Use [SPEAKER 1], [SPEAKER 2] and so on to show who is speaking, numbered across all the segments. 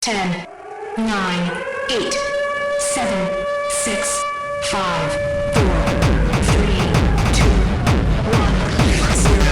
[SPEAKER 1] 10, 9, 8, 7, 6, 5, 4, 3, 2, 1, 0.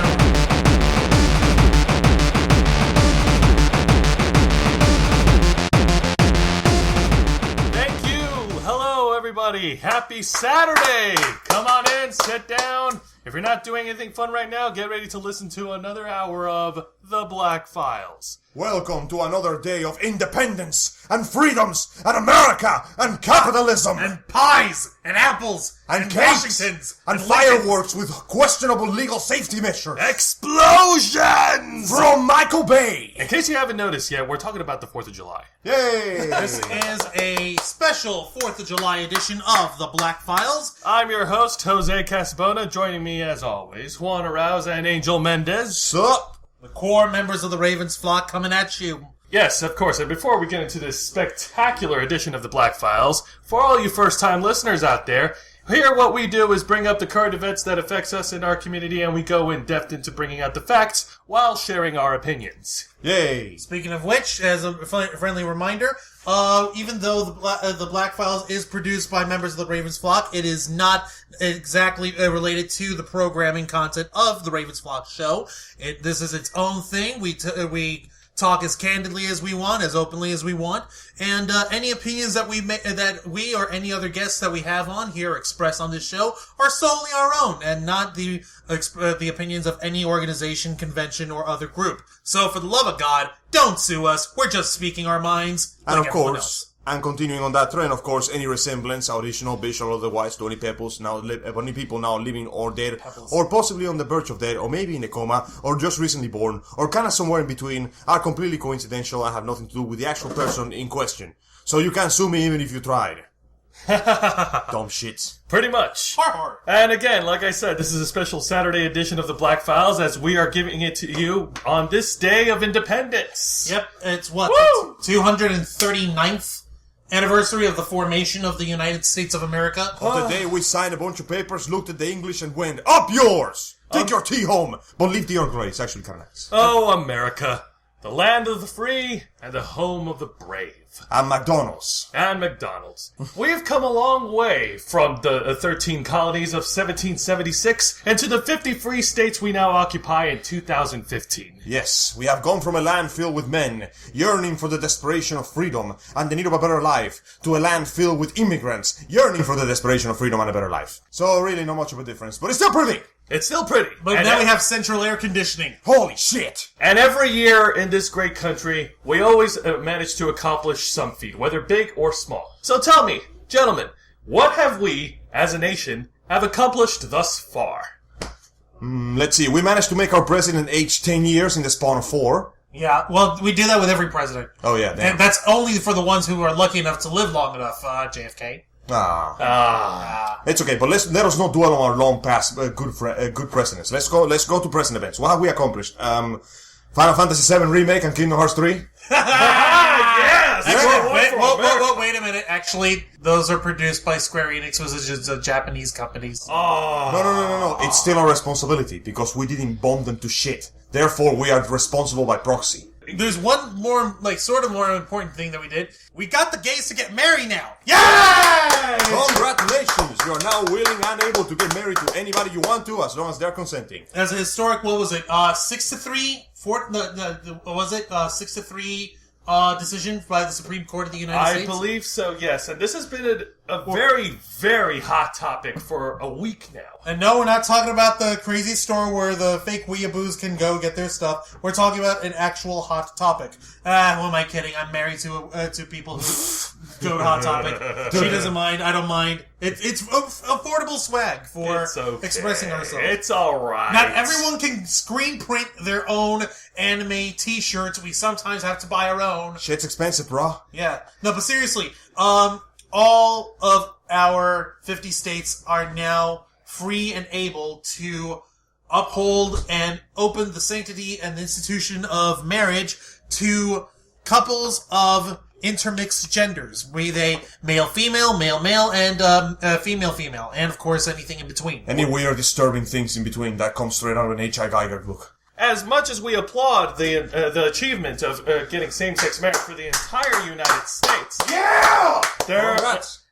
[SPEAKER 2] Thank you. Hello, everybody. Happy Saturday. Come on in, sit down. If you're not doing anything fun right now, get ready to listen to another hour of The Black Files.
[SPEAKER 3] Welcome to another day of independence and freedoms and America and capitalism
[SPEAKER 4] and pies and apples
[SPEAKER 3] and
[SPEAKER 4] cakes
[SPEAKER 3] Washingtons and fireworks with questionable legal safety measures
[SPEAKER 2] Explosions!
[SPEAKER 3] from Michael Bay.
[SPEAKER 2] In case you haven't noticed yet, we're talking about the 4th of July.
[SPEAKER 3] Yay!
[SPEAKER 4] This is a special 4th of July edition of The Black Files.
[SPEAKER 2] I'm your host, Jose Casabona. Joining me, as always, Juan Arouse and Angel Mendez.
[SPEAKER 3] Sup?
[SPEAKER 4] The core members of the Ravens flock coming at you.
[SPEAKER 2] Yes, of course. And before we get into this spectacular edition of the Black Files, for all you first-time listeners out there, here what we do is bring up the current events that affects us in our community, and we go in depth into bringing out the facts while sharing our opinions.
[SPEAKER 3] Yay!
[SPEAKER 4] Speaking of which, as a friendly reminder, even though the Black Files is produced by members of the Ravens flock, it is not exactly related to the programming content of the Ravens flock show. This is its own thing. We talk as candidly as we want, as openly as we want, and any opinions that we or any other guests that we have on here express on this show are solely our own, and not the opinions of any organization, convention, or other group. So, for the love of God, don't sue us. We're just speaking our minds.
[SPEAKER 3] And
[SPEAKER 4] like
[SPEAKER 3] of
[SPEAKER 4] everyone
[SPEAKER 3] course,
[SPEAKER 4] else.
[SPEAKER 3] and continuing on that trend, of course, any resemblance, auditional, visual, otherwise, to any people now living or dead, or possibly on the verge of death, or maybe in a coma, or just recently born, or kinda somewhere in between, are completely coincidental and have nothing to do with the actual person in question. So you can't sue me even if you tried. Dumb shits.
[SPEAKER 2] Pretty much.
[SPEAKER 4] Har.
[SPEAKER 2] And again, like I said, this is a special Saturday edition of the Black Files, as we are giving it to you on this day of independence.
[SPEAKER 4] Yep, it's what?
[SPEAKER 2] Woo!
[SPEAKER 4] The 239th anniversary of the formation of the United States of America.
[SPEAKER 3] On the day we signed a bunch of papers, looked at the English and went, up yours! Take your tea home! But leave the Earl Grey, it's actually kinda nice.
[SPEAKER 2] Oh, America. The land of the free and the home of the brave.
[SPEAKER 3] And McDonald's.
[SPEAKER 2] And McDonald's. We've come a long way from the 13 colonies of 1776 and to the 50 free states we now occupy in 2015.
[SPEAKER 3] Yes, we have gone from a land filled with men, yearning for the desperation of freedom and the need of a better life, to a land filled with immigrants, yearning for the desperation of freedom and a better life. So really not much of a difference, but it's still pretty!
[SPEAKER 2] It's still pretty.
[SPEAKER 4] But now we have central air conditioning.
[SPEAKER 3] Holy shit!
[SPEAKER 2] And every year in this great country, we always manage to accomplish some feat, whether big or small. So tell me, gentlemen, what have we, as a nation, have accomplished thus far?
[SPEAKER 3] Let's see, we managed to make our president age 10 years in the span of 4.
[SPEAKER 4] Yeah, well, we do that with every president.
[SPEAKER 3] Oh yeah, damn.
[SPEAKER 4] And that's only for the ones who are lucky enough to live long enough, JFK.
[SPEAKER 3] It's okay, but let us not dwell on our long past good presidents. Let's go to present events. What have we accomplished? Final Fantasy VII Remake and Kingdom Hearts 3?
[SPEAKER 2] Yes!
[SPEAKER 4] Actually, wait a minute. Actually, those are produced by Square Enix, which is just a Japanese company.
[SPEAKER 2] Oh.
[SPEAKER 3] No. It's still our responsibility, because we didn't bomb them to shit. Therefore, we are responsible by proxy.
[SPEAKER 4] There's one more, more important thing that we did. We got the gays to get married now.
[SPEAKER 3] Yay! Congratulations! You are now willing and able to get married to anybody you want to, as long as they're consenting.
[SPEAKER 4] As a historic, what was it? 6-3? 6-3 decision by the Supreme Court of the United States?
[SPEAKER 2] I believe so, yes. And this has been a very, very hot topic for a week now.
[SPEAKER 4] And no, we're not talking about the crazy store where the fake weeaboos can go get their stuff. We're talking about an actual hot topic. Who am I kidding? I'm married to people who go to Hot Topic. She doesn't mind. I don't mind. It's affordable swag for expressing ourselves.
[SPEAKER 2] It's alright.
[SPEAKER 4] Not everyone can screen print their own anime t-shirts. We sometimes have to buy our own.
[SPEAKER 3] Shit's expensive, bro.
[SPEAKER 4] Yeah. No, but seriously, all of our 50 states are now free and able to uphold and open the sanctity and the institution of marriage to couples of intermixed genders. Be they male-female, male-male, and female-female. And, of course, anything in between.
[SPEAKER 3] Any weird, disturbing things in between that come straight out of an H.I. Geiger book.
[SPEAKER 2] as much as we applaud the achievement of getting same-sex marriage for the entire United States,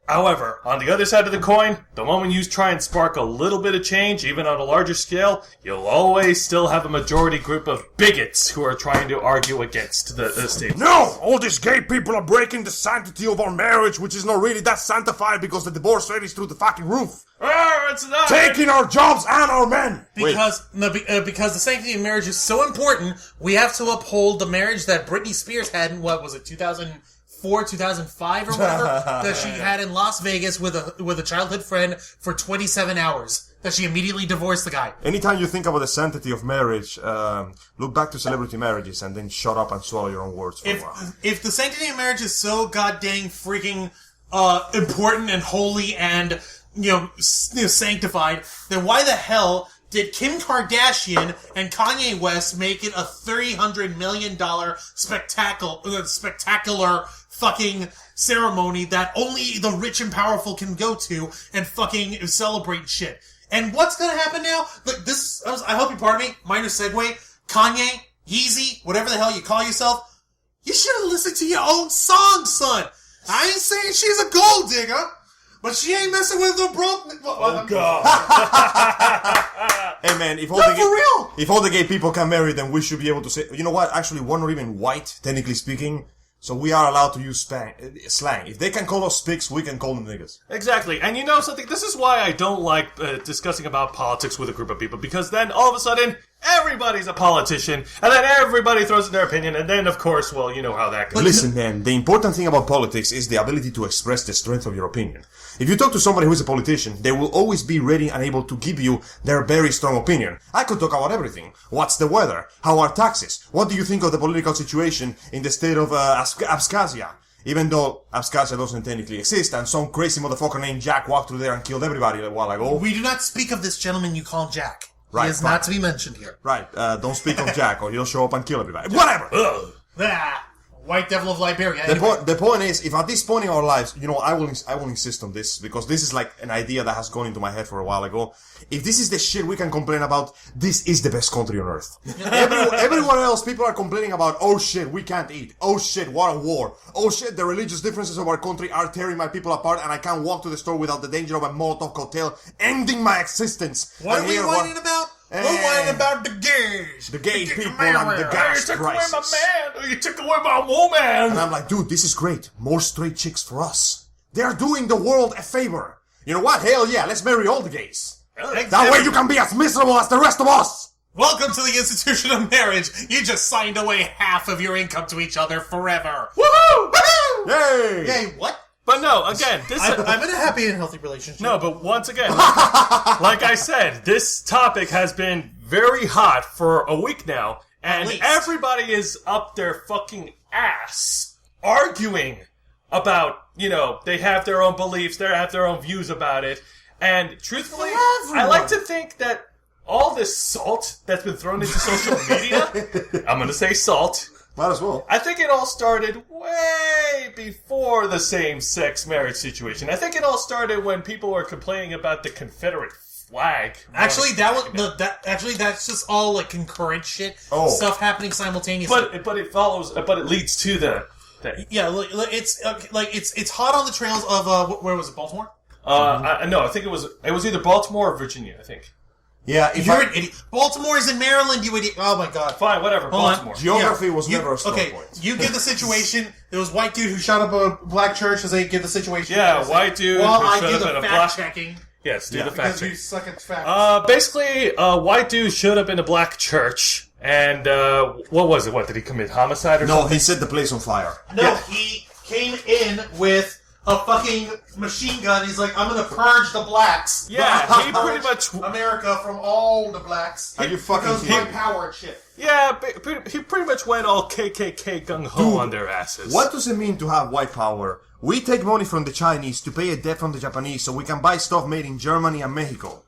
[SPEAKER 2] however, on the other side of the coin, the moment you try and spark a little bit of change, even on a larger scale, you'll always still have a majority group of bigots who are trying to argue against the state.
[SPEAKER 3] No! All these gay people are breaking the sanctity of our marriage, which is not really that sanctified because the divorce rate is through the fucking roof.
[SPEAKER 2] It's not!
[SPEAKER 3] Taking our jobs and our men!
[SPEAKER 4] Because the sanctity of marriage is so important, we have to uphold the marriage that Britney Spears had in, 2004, 2005 or whatever, that she had in Las Vegas with a childhood friend for 27 hours. That she immediately divorced the guy.
[SPEAKER 3] Anytime you think about the sanctity of marriage, look back to celebrity marriages and then shut up and swallow your own words for a while.
[SPEAKER 4] If the sanctity of marriage is so goddamn freaking important and holy and sanctified, then why the hell did Kim Kardashian and Kanye West make it a $300 million spectacular fucking ceremony that only the rich and powerful can go to and fucking celebrate shit? And what's gonna happen now? Look, I hope you pardon me, minor segue. Kanye, Yeezy, whatever the hell you call yourself, you should have listened to your own song, son. I ain't saying she's a gold digger, but she ain't messing with the broke.
[SPEAKER 2] Oh, God.
[SPEAKER 3] Hey, man, if
[SPEAKER 4] for real.
[SPEAKER 3] If all the gay people can marry, then we should be able to say, you know what, actually, we're not even white, technically speaking, so we are allowed to use slang. If they can call us spics, we can call them niggas.
[SPEAKER 2] Exactly. And you know something? This is why I don't like discussing about politics with a group of people, because then all of a sudden, everybody's a politician, and then everybody throws in their opinion, and then, of course, well, you know how that goes.
[SPEAKER 3] Listen, man, the important thing about politics is the ability to express the strength of your opinion. If you talk to somebody who is a politician, they will always be ready and able to give you their very strong opinion. I could talk about everything. What's the weather? How are taxes? What do you think of the political situation in the state of Abkhazia? Even though Abkhazia doesn't technically exist, and some crazy motherfucker named Jack walked through there and killed everybody a while ago.
[SPEAKER 4] We do not speak of this gentleman you call Jack.
[SPEAKER 3] Right,
[SPEAKER 4] he is
[SPEAKER 3] fine.
[SPEAKER 4] not to be mentioned here.
[SPEAKER 3] Right, don't speak of Jack or he'll show up and kill everybody. Whatever!
[SPEAKER 4] White Devil of Liberia.
[SPEAKER 3] The point is, if at this point in our lives, I will insist on this, because this is like an idea that has gone into my head for a while ago. If this is the shit we can complain about, this is the best country on earth. Everywhere else, people are complaining about, oh shit, we can't eat. Oh shit, what a war. Oh shit, the religious differences of our country are tearing my people apart, and I can't walk to the store without the danger of a Molotov cocktail ending my existence.
[SPEAKER 4] What are we whining about? We're whining about the gays.
[SPEAKER 3] The gay people and the gas
[SPEAKER 2] You took away
[SPEAKER 3] prices.
[SPEAKER 2] my man! You took away my woman!
[SPEAKER 3] And I'm like, dude, this is great. More straight chicks for us. They're doing the world a favor. You know what? Hell yeah, let's marry all the gays. That way you can be as miserable as the rest of us.
[SPEAKER 4] Welcome to the institution of marriage. You just signed away half of your income to each other forever.
[SPEAKER 2] Woohoo!
[SPEAKER 4] Woohoo!
[SPEAKER 3] Yay!
[SPEAKER 4] Yay, what?
[SPEAKER 2] But no, again,
[SPEAKER 4] I'm in a happy and healthy relationship.
[SPEAKER 2] No, but once again, like I said, this topic has been very hot for a week now, and everybody is up their fucking ass arguing about, they have their own beliefs, they have their own views about it, and truthfully, I like to think that all this salt that's been thrown into social media, I'm gonna say salt,
[SPEAKER 3] Might as well.
[SPEAKER 2] I think it all started way before the same-sex marriage situation. I think it all started when people were complaining about the Confederate flag.
[SPEAKER 4] Actually, that's just all like concurrent shit.
[SPEAKER 3] Oh.
[SPEAKER 4] Stuff happening simultaneously.
[SPEAKER 2] But it follows. But it leads to the.
[SPEAKER 4] Yeah, it's hot on the trails of where was it? Baltimore?
[SPEAKER 2] No, I think it was either Baltimore or Virginia. I think.
[SPEAKER 3] Yeah,
[SPEAKER 4] You're an idiot. Baltimore is in Maryland, you idiot. Oh my god.
[SPEAKER 2] Fine, whatever. Baltimore.
[SPEAKER 3] Geography was never a strong point.
[SPEAKER 4] You give the situation. There was white dude who shot up a black church as they give the situation.
[SPEAKER 2] Yeah, white dude.
[SPEAKER 4] While
[SPEAKER 2] who
[SPEAKER 4] I
[SPEAKER 2] showed
[SPEAKER 4] do
[SPEAKER 2] up
[SPEAKER 4] the
[SPEAKER 2] in a
[SPEAKER 4] fact
[SPEAKER 2] black
[SPEAKER 4] checking.
[SPEAKER 2] Yes, do the fact
[SPEAKER 4] Because
[SPEAKER 2] check.
[SPEAKER 4] you suck at facts.
[SPEAKER 2] Basically, a white dude showed up in a black church, and what was it? What did he commit homicide or something?
[SPEAKER 3] No, he set the place on fire.
[SPEAKER 4] No,
[SPEAKER 2] yeah.
[SPEAKER 4] he came in with a fucking machine gun. He's like, I'm gonna purge the blacks.
[SPEAKER 2] Yeah, he pretty much.
[SPEAKER 4] America from all the blacks.
[SPEAKER 3] Are you fucking
[SPEAKER 4] Because
[SPEAKER 3] kidding
[SPEAKER 4] white
[SPEAKER 3] me?
[SPEAKER 4] power and shit.
[SPEAKER 2] Yeah, he pretty much went all KKK gung ho on their asses.
[SPEAKER 3] What does it mean to have white power? We take money from the Chinese to pay a debt from the Japanese so we can buy stuff made in Germany and Mexico.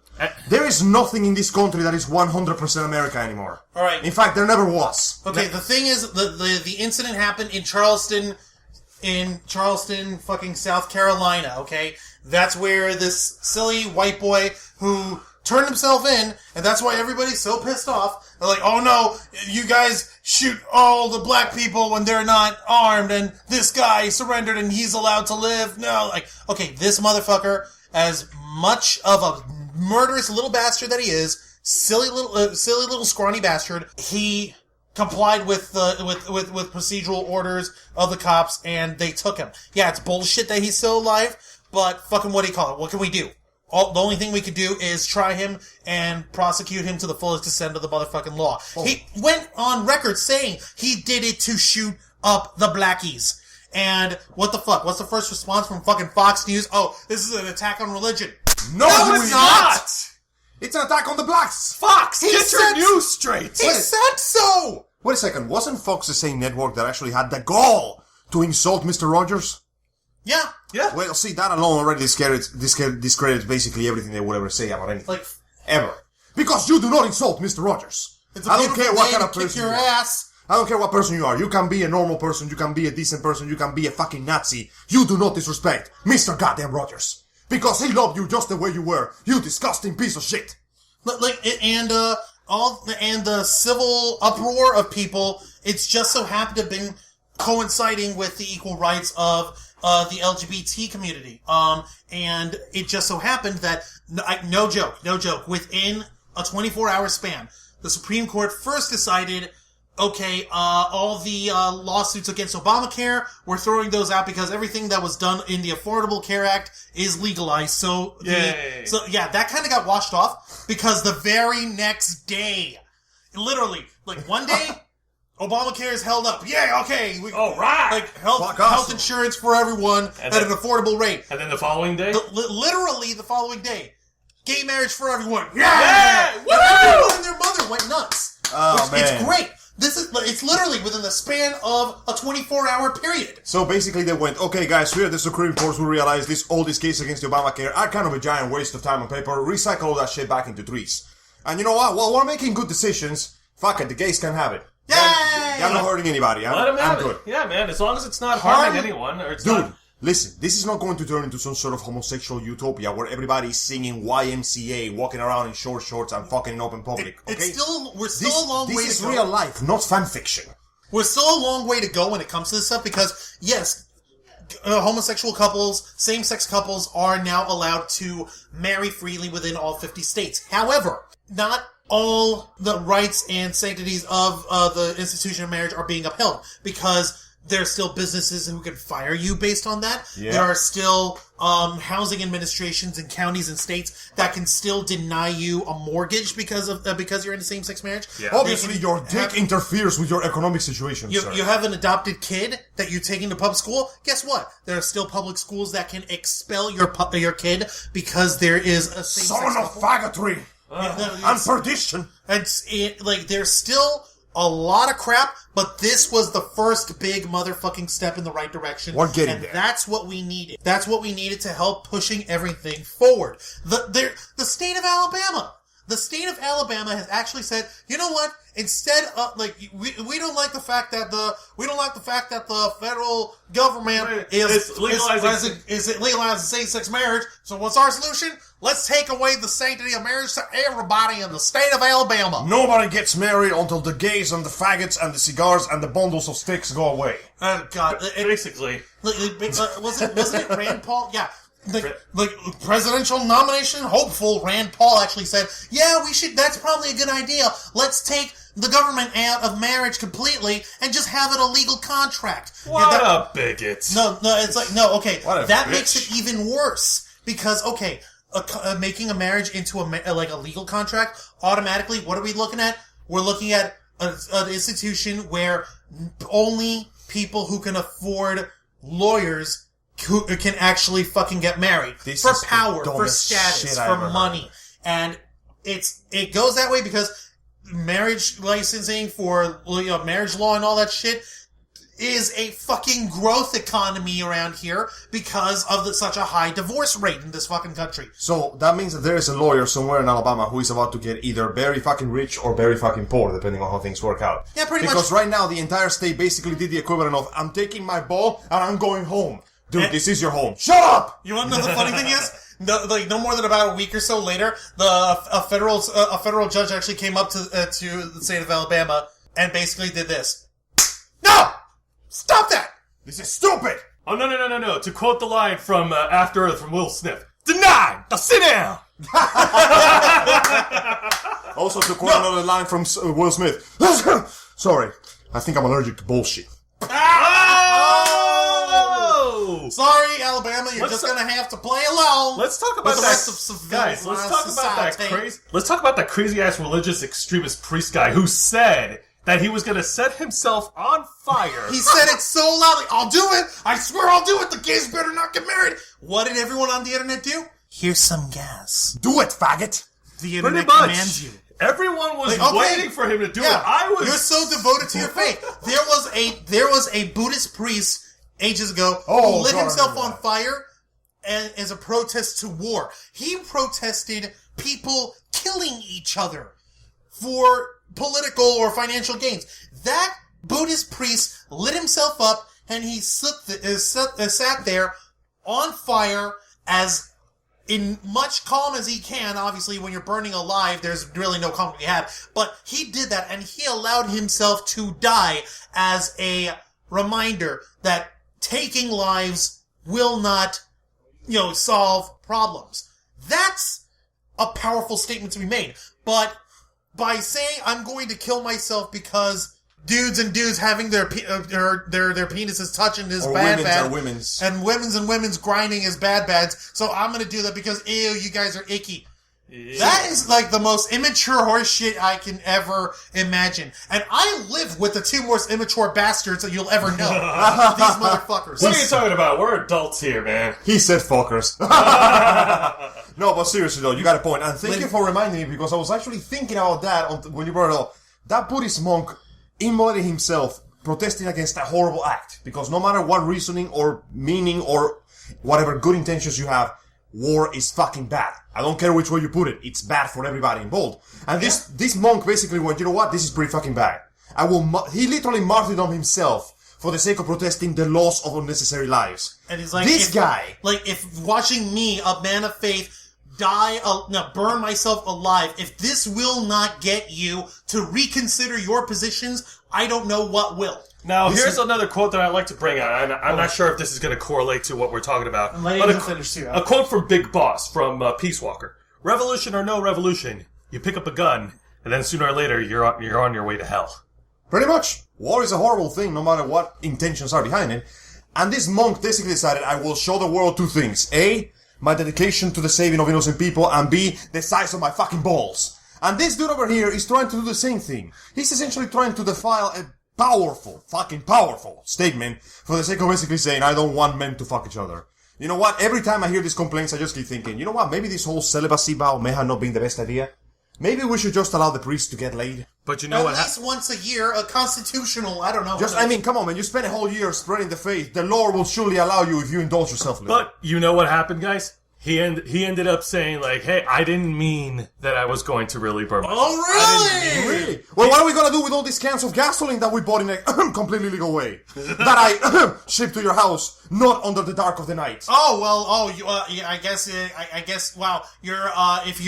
[SPEAKER 3] There is nothing in this country that is 100% America anymore.
[SPEAKER 4] All right.
[SPEAKER 3] In fact, there never was.
[SPEAKER 4] Okay, the thing is, the incident happened in Charleston, fucking South Carolina, okay? That's where this silly white boy who turned himself in, and that's why everybody's so pissed off. They're like, oh no, you guys shoot all the black people when they're not armed, and this guy surrendered and he's allowed to live. No, like, okay, this motherfucker, as much of a murderous little bastard that he is, silly little scrawny bastard, he complied with procedural orders of the cops, and they took him. Yeah, it's bullshit that he's still alive, but fucking what do you call it? What can we do? The only thing we could do is try him and prosecute him to the fullest extent of the motherfucking law. Oh. He went on record saying he did it to shoot up the blackies. And what the fuck? What's the first response from fucking Fox News? Oh, this is an attack on religion.
[SPEAKER 3] No, it's not! It's an attack on the blacks!
[SPEAKER 2] Fox, get your news straight!
[SPEAKER 4] He said so!
[SPEAKER 3] Wait a second, wasn't Fox the same network that actually had the gall to insult Mr. Rogers?
[SPEAKER 4] Yeah.
[SPEAKER 3] Well, see, that alone already discredits basically everything they would ever say about anything.
[SPEAKER 4] Like,
[SPEAKER 3] ever. Because you do not insult Mr. Rogers.
[SPEAKER 4] I don't care what kind of person you are.
[SPEAKER 3] Ass. I don't care what person you are. You can be a normal person, you can be a decent person, you can be a fucking Nazi. You do not disrespect Mr. Goddamn Rogers. Because he loved you just the way you were. You disgusting piece of shit.
[SPEAKER 4] And the civil uproar of people, it's just so happened to have been coinciding with the equal rights of the LGBT community. And it just so happened that, no joke, within a 24-hour span, the Supreme Court first decided, okay, all the lawsuits against Obamacare, we're throwing those out because everything that was done in the Affordable Care Act is legalized. So that kind of got washed off because the very next day, literally, like one day, Obamacare is held up. Yeah, okay.
[SPEAKER 2] Right.
[SPEAKER 4] Like health insurance for everyone at an affordable rate.
[SPEAKER 2] And then the following day?
[SPEAKER 4] Literally the following day. Gay marriage for everyone.
[SPEAKER 2] Yeah! Woo!
[SPEAKER 4] Everyone and their mother went nuts.
[SPEAKER 3] Oh, man.
[SPEAKER 4] It's great. It's literally within the span of a 24-hour period.
[SPEAKER 3] So basically they went, okay guys, we at the Supreme Court, we realize all these cases against Obamacare are kind of a giant waste of time on paper. Recycle all that shit back into trees. And you know what? While we're making good decisions, fuck it, the gays can have it.
[SPEAKER 4] Yay!
[SPEAKER 3] I'm not hurting anybody.
[SPEAKER 2] Let them have
[SPEAKER 3] I'm good.
[SPEAKER 2] It. Yeah, man, as long as it's not harming anyone. Or it's
[SPEAKER 3] Dude, listen, this is not going to turn into some sort of homosexual utopia where everybody is singing YMCA, walking around in short shorts and fucking in open public. Okay?
[SPEAKER 4] We're still a long way to go.
[SPEAKER 3] This is real life, not fan fiction.
[SPEAKER 4] We're still a long way to go when it comes to this stuff because, yes, homosexual couples, same-sex couples are now allowed to marry freely within all 50 states. However, not all the rights and sanctities of the institution of marriage are being upheld because there are still businesses who can fire you based on that. Yeah. There are still housing administrations in counties and states that can still deny you a mortgage because you're in a same-sex marriage.
[SPEAKER 3] Yeah. Obviously, your dick interferes with your economic situation.
[SPEAKER 4] You have an adopted kid that you're taking to public school. Guess what? There are still public schools that can expel your kid because there is a same-sex
[SPEAKER 3] son of faggotry and perdition.
[SPEAKER 4] There's still a lot of crap, but this was the first big motherfucking step in the right direction.
[SPEAKER 3] We're getting there.
[SPEAKER 4] That's what we needed. That's what we needed to help pushing everything forward. The state of Alabama. The state of Alabama has actually said, you know what? Instead of, we don't like the fact that the federal government is legalizing same-sex marriage. So what's our solution? Let's take away the sanctity of marriage to everybody in the state of Alabama.
[SPEAKER 3] Nobody gets married until the gays and the faggots and the cigars and the bundles of sticks go away.
[SPEAKER 4] Oh, God.
[SPEAKER 2] Basically.
[SPEAKER 4] Wasn't it Rand Paul? Yeah. Like presidential nomination hopeful Rand Paul actually said, yeah, that's probably a good idea. Let's take the government out of marriage completely and just have it a legal contract.
[SPEAKER 2] What a bigot.
[SPEAKER 4] No, okay. That makes it even worse. Because, okay, making a marriage into a legal contract, automatically, what are we looking at? We're looking at an institution where only people who can afford lawyers who can actually fucking get married. For power, for status, for money. And it goes that way because marriage licensing for marriage law and all that shit is a fucking growth economy around here because of such a high divorce rate in this fucking country.
[SPEAKER 3] So that means that there is a lawyer somewhere in Alabama who is about to get either very fucking rich or very fucking poor, depending on how things work out.
[SPEAKER 4] Yeah, pretty much.
[SPEAKER 3] Because right now the entire state basically did the equivalent of, I'm taking my ball and I'm going home. Dude, this is your home. Shut up!
[SPEAKER 4] You want to know the funny thing is? no more than about a week or so later, a federal judge actually came up to the state of Alabama and basically did this. No! Stop that!
[SPEAKER 3] This is stupid!
[SPEAKER 2] Oh, no. To quote the line from After Earth from Will Smith. Denied! Now sit down!
[SPEAKER 3] Also, to quote another line from Will Smith. Sorry, I think I'm allergic to bullshit.
[SPEAKER 2] Oh!
[SPEAKER 4] Sorry, Alabama, you're just gonna have to play along.
[SPEAKER 2] Let's talk about
[SPEAKER 4] the
[SPEAKER 2] that.
[SPEAKER 4] rest of civilized society.
[SPEAKER 2] Let's talk about that crazy ass religious extremist priest guy who said that he was gonna set himself on fire.
[SPEAKER 4] He said it so loudly. I'll do it. I swear I'll do it. The gays better not get married. What did everyone on the internet do? Here's some gas.
[SPEAKER 3] Do it, faggot!
[SPEAKER 4] The
[SPEAKER 2] Pretty
[SPEAKER 4] internet
[SPEAKER 2] much.
[SPEAKER 4] commands you.
[SPEAKER 2] Everyone was
[SPEAKER 4] Like, okay.
[SPEAKER 2] waiting for him to do it. I was.
[SPEAKER 4] You're so devoted to your faith. There was a Buddhist priest ages ago who lit himself on fire as a protest to war. He protested people killing each other for political or financial gains. That Buddhist priest lit himself up and he sat there on fire as in much calm as he can. Obviously, when you're burning alive, there's really no calm to be had. But he did that, and he allowed himself to die as a reminder that taking lives will not, solve problems. That's a powerful statement to be made. But by saying I'm going to kill myself because dudes having their penises touching is bad, and women's grinding is bad, so I'm gonna do that because ew, you guys are icky. Yeah. That is like the most immature horse shit I can ever imagine. And I live with the two most immature bastards that you'll ever know. These motherfuckers.
[SPEAKER 2] What are you talking about? We're adults here, man.
[SPEAKER 3] He said fuckers. No, but seriously though, you got a point. And thank you for reminding me, because I was actually thinking about that when you brought it up. That Buddhist monk immolated himself protesting against a horrible act. Because no matter what reasoning or meaning or whatever good intentions you have, war is fucking bad. I don't care which way you put it. It's bad for everybody involved. And this monk basically went, you know what? This is pretty fucking bad. He literally martyred on himself for the sake of protesting the loss of unnecessary lives.
[SPEAKER 4] And he's like, if watching me, a man of faith, burn myself alive, if this will not get you to reconsider your positions, I don't know what will.
[SPEAKER 2] Now, here's another quote that I'd like to bring out. I'm not sure if this is going to correlate to what we're talking about. But a quote from Big Boss from Peace Walker. Revolution or no revolution, you pick up a gun, and then sooner or later, you're on your way to hell.
[SPEAKER 3] Pretty much. War is a horrible thing, no matter what intentions are behind it. And this monk basically decided, I will show the world two things. A, my dedication to the saving of innocent people, and B, the size of my fucking balls. And this dude over here is trying to do the same thing. He's essentially trying to defile a fucking powerful statement for the sake of basically saying, I don't want men to fuck each other. You know what? Every time I hear these complaints, I just keep thinking, you know what? Maybe this whole celibacy vow may have not been the best idea. Maybe we should just allow the priests to get laid.
[SPEAKER 2] But you know what?
[SPEAKER 4] At least once a year, a constitutional, I don't know.
[SPEAKER 3] Come on, man. You spend a whole year spreading the faith. The Lord will surely allow you if you indulge yourself a little.
[SPEAKER 2] But you know what happened, guys? He ended up saying, like, hey, I didn't mean that I was going to really burn myself.
[SPEAKER 3] Oh, really? Well, what are we going to do with all these cans of gasoline that we bought in a completely legal way? That I shipped to your house, not under the dark of the night.
[SPEAKER 4] Oh, well, I guess, wow, if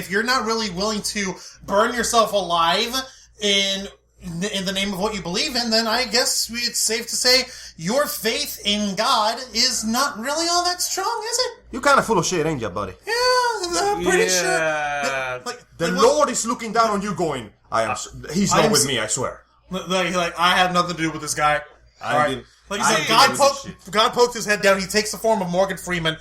[SPEAKER 4] you're not really willing to burn yourself alive in the name of what you believe in, then I guess it's safe to say your faith in God is not really all that strong, is it?
[SPEAKER 3] You're kind of full of shit, ain't you, buddy?
[SPEAKER 4] Yeah, I'm pretty sure.
[SPEAKER 3] The Lord is looking down on you going, he's not with me, I swear.
[SPEAKER 4] Like, I had nothing to do with this guy. God poked his head down, he takes the form of Morgan Freeman.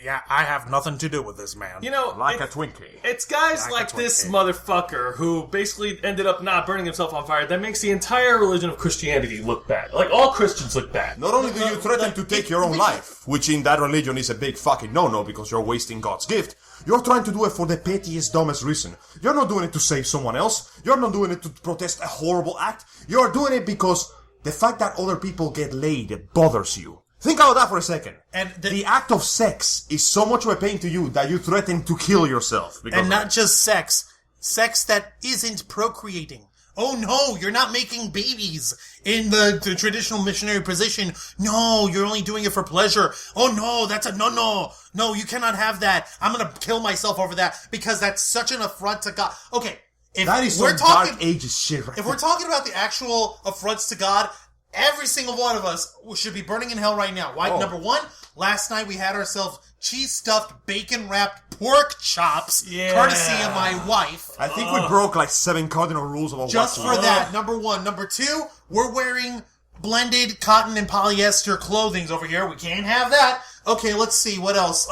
[SPEAKER 4] Yeah, I have nothing to do with this man.
[SPEAKER 2] You know,
[SPEAKER 3] a Twinkie.
[SPEAKER 2] It's guys like this motherfucker who basically ended up not burning himself on fire that makes the entire religion of Christianity look bad. Like, all Christians look bad.
[SPEAKER 3] Not only do you threaten to take your own life, which in that religion is a big fucking no-no because you're wasting God's gift, you're trying to do it for the pettiest, dumbest reason. You're not doing it to save someone else. You're not doing it to protest a horrible act. You're doing it because the fact that other people get laid bothers you. Think about that for a second. And the act of sex is so much of a pain to you that you threaten to kill yourself.
[SPEAKER 4] And not just sex that isn't procreating. Oh no, you're not making babies in the traditional missionary position. No, you're only doing it for pleasure. Oh no, that's a no. No, you cannot have that. I'm gonna kill myself over that because that's such an affront to God. Okay, if
[SPEAKER 3] That is
[SPEAKER 4] we're
[SPEAKER 3] some
[SPEAKER 4] talking,
[SPEAKER 3] Dark Ages shit right
[SPEAKER 4] if we're
[SPEAKER 3] there.
[SPEAKER 4] talking about the actual affronts to God, every single one of us should be burning in hell right now. Why?
[SPEAKER 3] Oh.
[SPEAKER 4] Number one, last night we had ourselves cheese-stuffed, bacon-wrapped pork chops, courtesy of my wife.
[SPEAKER 3] I think we broke like 7 cardinal rules about
[SPEAKER 4] Just
[SPEAKER 3] what
[SPEAKER 4] for that, number one. Number two, we're wearing blended cotton and polyester clothings over here. We can't have that. Okay, let's see, what else?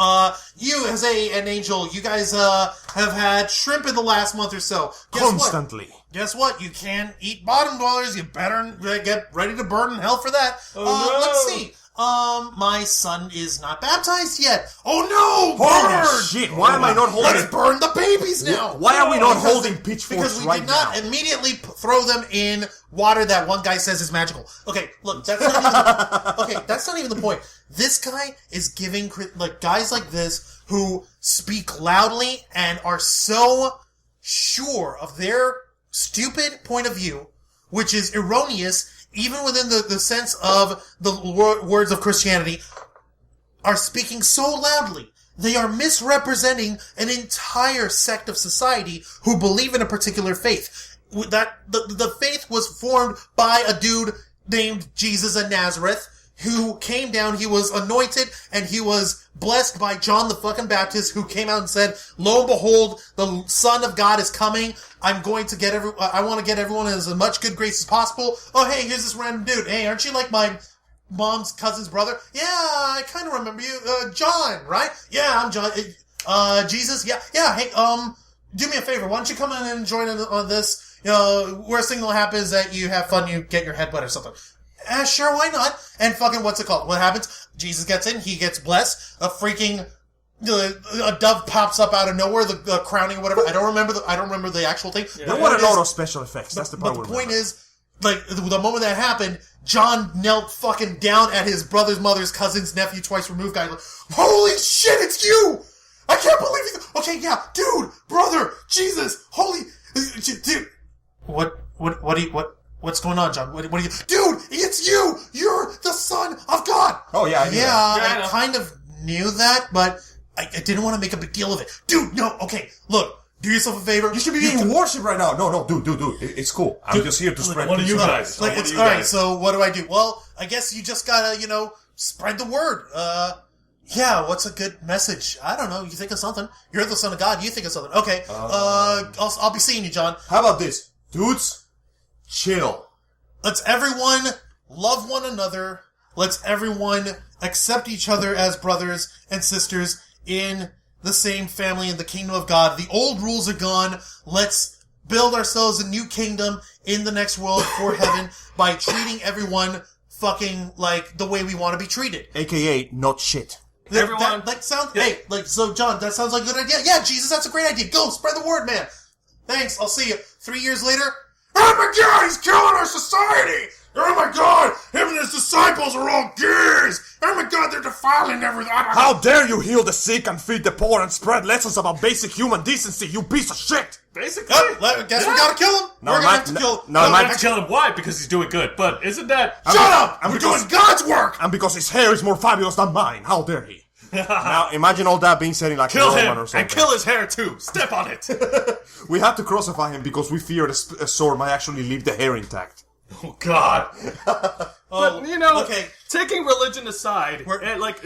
[SPEAKER 4] You as an angel, you guys, have had shrimp in the last month or so. Guess
[SPEAKER 3] Constantly.
[SPEAKER 4] what? Guess what? You can't eat bottom dwellers. You better get ready to burn in hell for that.
[SPEAKER 2] no.
[SPEAKER 4] Let's see. My son is not baptized yet. Oh no!
[SPEAKER 3] Holy
[SPEAKER 4] Burn!
[SPEAKER 3] shit, why am I not holding...
[SPEAKER 4] Let's burn the babies now.
[SPEAKER 3] Why are we not
[SPEAKER 4] Because-
[SPEAKER 3] holding pitchforks
[SPEAKER 4] Because we
[SPEAKER 3] right
[SPEAKER 4] did not
[SPEAKER 3] now?
[SPEAKER 4] immediately throw them in water that one guy says is magical. Okay, look, that's not even that's not even the point. This guy is giving guys like this who speak loudly and are so sure of their stupid point of view, which is erroneous even within the sense of the words of Christianity, are speaking so loudly. They are misrepresenting an entire sect of society who believe in a particular faith. That the faith was formed by a dude named Jesus of Nazareth who came down, he was anointed, and he was blessed by John the fucking Baptist, who came out and said, lo and behold, the Son of God is coming. I'm going to get I want to get everyone in as much good grace as possible. Oh, hey, here's this random dude. Hey, aren't you like my mom's cousin's brother? Yeah, I kind of remember you. John, right? Yeah, I'm John. Jesus? Yeah, hey, do me a favor. Why don't you come in and join in on this? You know, worst thing that'll happen is that you have fun, you get your head wet or something. Sure, why not? And fucking, what's it called? What happens? Jesus gets in, he gets blessed, a dove pops up out of nowhere, the crowning or whatever. I don't remember the actual thing.
[SPEAKER 2] Yeah.
[SPEAKER 3] There were a lot of special effects. That's the part.
[SPEAKER 4] But the point is, like, the moment that happened, John knelt fucking down at his brother's, mother's, cousin's, nephew, twice removed guy. Like, holy shit, it's you! I can't believe it! Okay, yeah, dude, brother, Jesus, holy, dude. What's going on, John? What are you? Dude, it's you! You're the Son of God!
[SPEAKER 3] Oh, yeah, I knew that.
[SPEAKER 2] Yeah, I
[SPEAKER 4] I
[SPEAKER 2] know.
[SPEAKER 4] kind of knew that, but I didn't want to make a big deal of it. Dude, no, okay, look, do yourself a favor.
[SPEAKER 3] You should be being worshipped right now. No, dude. It's cool. I'm just here to spread
[SPEAKER 2] What are
[SPEAKER 3] peace.
[SPEAKER 2] you guys?
[SPEAKER 4] Like,
[SPEAKER 2] What
[SPEAKER 4] it's
[SPEAKER 2] do you
[SPEAKER 4] alright,
[SPEAKER 2] guys?
[SPEAKER 4] so what do I do? Well, I guess you just gotta, spread the word. Yeah, what's a good message? I don't know, you think of something. You're the Son of God, you think of something. Okay, I'll be seeing you, John.
[SPEAKER 3] How about this? Dudes, chill.
[SPEAKER 4] Let's everyone love one another. Let's everyone accept each other as brothers and sisters in the same family in the kingdom of God. The old rules are gone. Let's build ourselves a new kingdom in the next world for heaven by treating everyone fucking like the way we want to be treated.
[SPEAKER 3] AKA, not shit.
[SPEAKER 2] Everyone-
[SPEAKER 4] So John, that sounds like a good idea. Yeah, Jesus, that's a great idea. Go, spread the word, man. Thanks, I'll see you. 3 years later, oh my God, he's killing our society! Oh my God, him and his disciples are all gays! Oh my God, they're defiling everything!
[SPEAKER 3] How dare you heal the sick and feed the poor and spread lessons about basic human decency, you piece of shit!
[SPEAKER 2] Basically.
[SPEAKER 4] Guess we gotta kill him!
[SPEAKER 3] No,
[SPEAKER 4] We're gonna have to
[SPEAKER 3] no,
[SPEAKER 4] kill
[SPEAKER 3] no,
[SPEAKER 2] No,
[SPEAKER 3] my-
[SPEAKER 2] we have to kill him. Why? Because he's doing good. But isn't that...
[SPEAKER 4] Shut up!
[SPEAKER 3] And
[SPEAKER 4] We're
[SPEAKER 3] because-
[SPEAKER 4] doing God's work!
[SPEAKER 3] And because his hair is more fabulous than mine, how dare he? Now, imagine all that being said in like
[SPEAKER 2] Kill
[SPEAKER 3] a Roman
[SPEAKER 2] him
[SPEAKER 3] or something.
[SPEAKER 2] and kill his hair too. Step on it.
[SPEAKER 3] We had to crucify him because we feared a sword might actually leave the hair intact.
[SPEAKER 2] Oh God. But
[SPEAKER 4] okay.
[SPEAKER 2] taking religion aside,
[SPEAKER 4] We're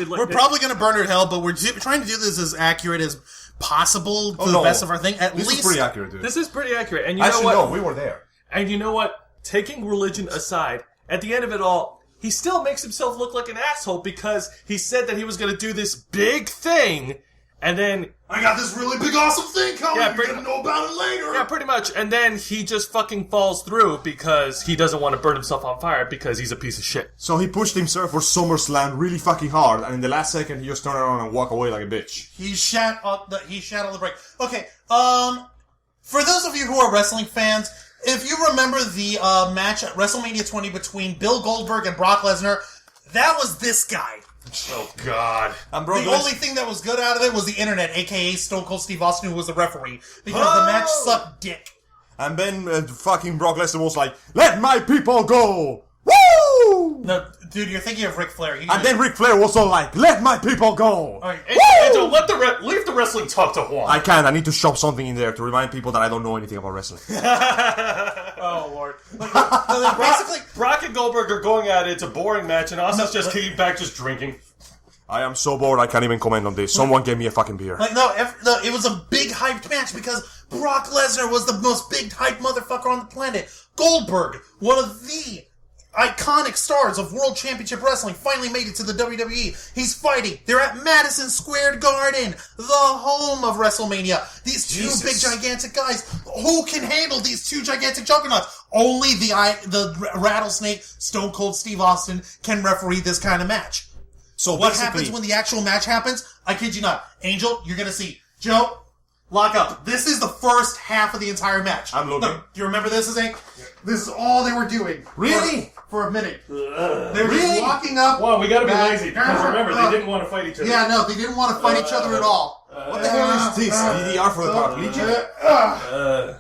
[SPEAKER 2] we're
[SPEAKER 4] probably gonna burn in hell, but we're trying to do this as accurate as possible to the best of our thing. At
[SPEAKER 3] This
[SPEAKER 4] least
[SPEAKER 3] is pretty accurate, dude.
[SPEAKER 2] This is pretty accurate, and you know
[SPEAKER 3] Actually,
[SPEAKER 2] what?
[SPEAKER 3] no, we were there.
[SPEAKER 2] And you know what? Taking religion aside, at the end of it all, he still makes himself look like an asshole because he said that he was going to do this big thing, and then...
[SPEAKER 4] I got this really big awesome thing coming.
[SPEAKER 2] Yeah,
[SPEAKER 4] You're
[SPEAKER 2] pretty-
[SPEAKER 4] gonna know about it later.
[SPEAKER 2] Yeah, pretty much. And then he just fucking falls through because he doesn't want to burn himself on fire because he's a piece of shit.
[SPEAKER 3] So he pushed himself for SummerSlam really fucking hard, and in the last second he just turned around and walked away like a bitch.
[SPEAKER 4] He shat on the break. Okay, for those of you who are wrestling fans, if you remember the match at WrestleMania 20 between Bill Goldberg and Brock Lesnar, that was this guy.
[SPEAKER 2] Oh, God.
[SPEAKER 3] And
[SPEAKER 4] The only thing that was good out of it was the internet, aka Stone Cold Steve Austin, who was the referee, because the match sucked dick.
[SPEAKER 3] And then fucking Brock Lesnar was like, let my people go! Woo!
[SPEAKER 4] No, dude, you're thinking of Ric Flair.
[SPEAKER 3] And then Ric Flair was all like, let my people go!
[SPEAKER 4] Alright,
[SPEAKER 2] Angel, leave the wrestling talk to Juan.
[SPEAKER 3] I can't. I need to shove something in there to remind people that I don't know anything about wrestling.
[SPEAKER 2] Oh, Lord.
[SPEAKER 4] basically,
[SPEAKER 2] Brock and Goldberg are going at it. It's a boring match, and Austin's just kicking back, just drinking.
[SPEAKER 3] I am so bored I can't even comment on this. Someone gave me a fucking beer.
[SPEAKER 4] it was a big hyped match because Brock Lesnar was the most big hyped motherfucker on the planet. Goldberg, one of the iconic stars of World Championship Wrestling, finally made it to the WWE. He's fighting. They're at Madison Square Garden, the home of WrestleMania. These two big gigantic guys. Who can handle these two gigantic juggernauts? Only the rattlesnake, Stone Cold Steve Austin, can referee this kind of match.
[SPEAKER 3] So
[SPEAKER 4] What happens when the actual match happens? I kid you not. Angel, you're gonna see. Joe, lock up. This is the first half of the entire match.
[SPEAKER 3] I'm looking.
[SPEAKER 4] Look, do you remember this, Zane? This is all they were doing.
[SPEAKER 3] Really?
[SPEAKER 4] For a minute. They were just walking up.
[SPEAKER 2] Well, we gotta be
[SPEAKER 4] back.
[SPEAKER 2] lazy, because remember, they didn't want to fight each other.
[SPEAKER 4] Yeah, no, they didn't want to fight each other at all.
[SPEAKER 3] What the hell is this? DDR for the paraplegic?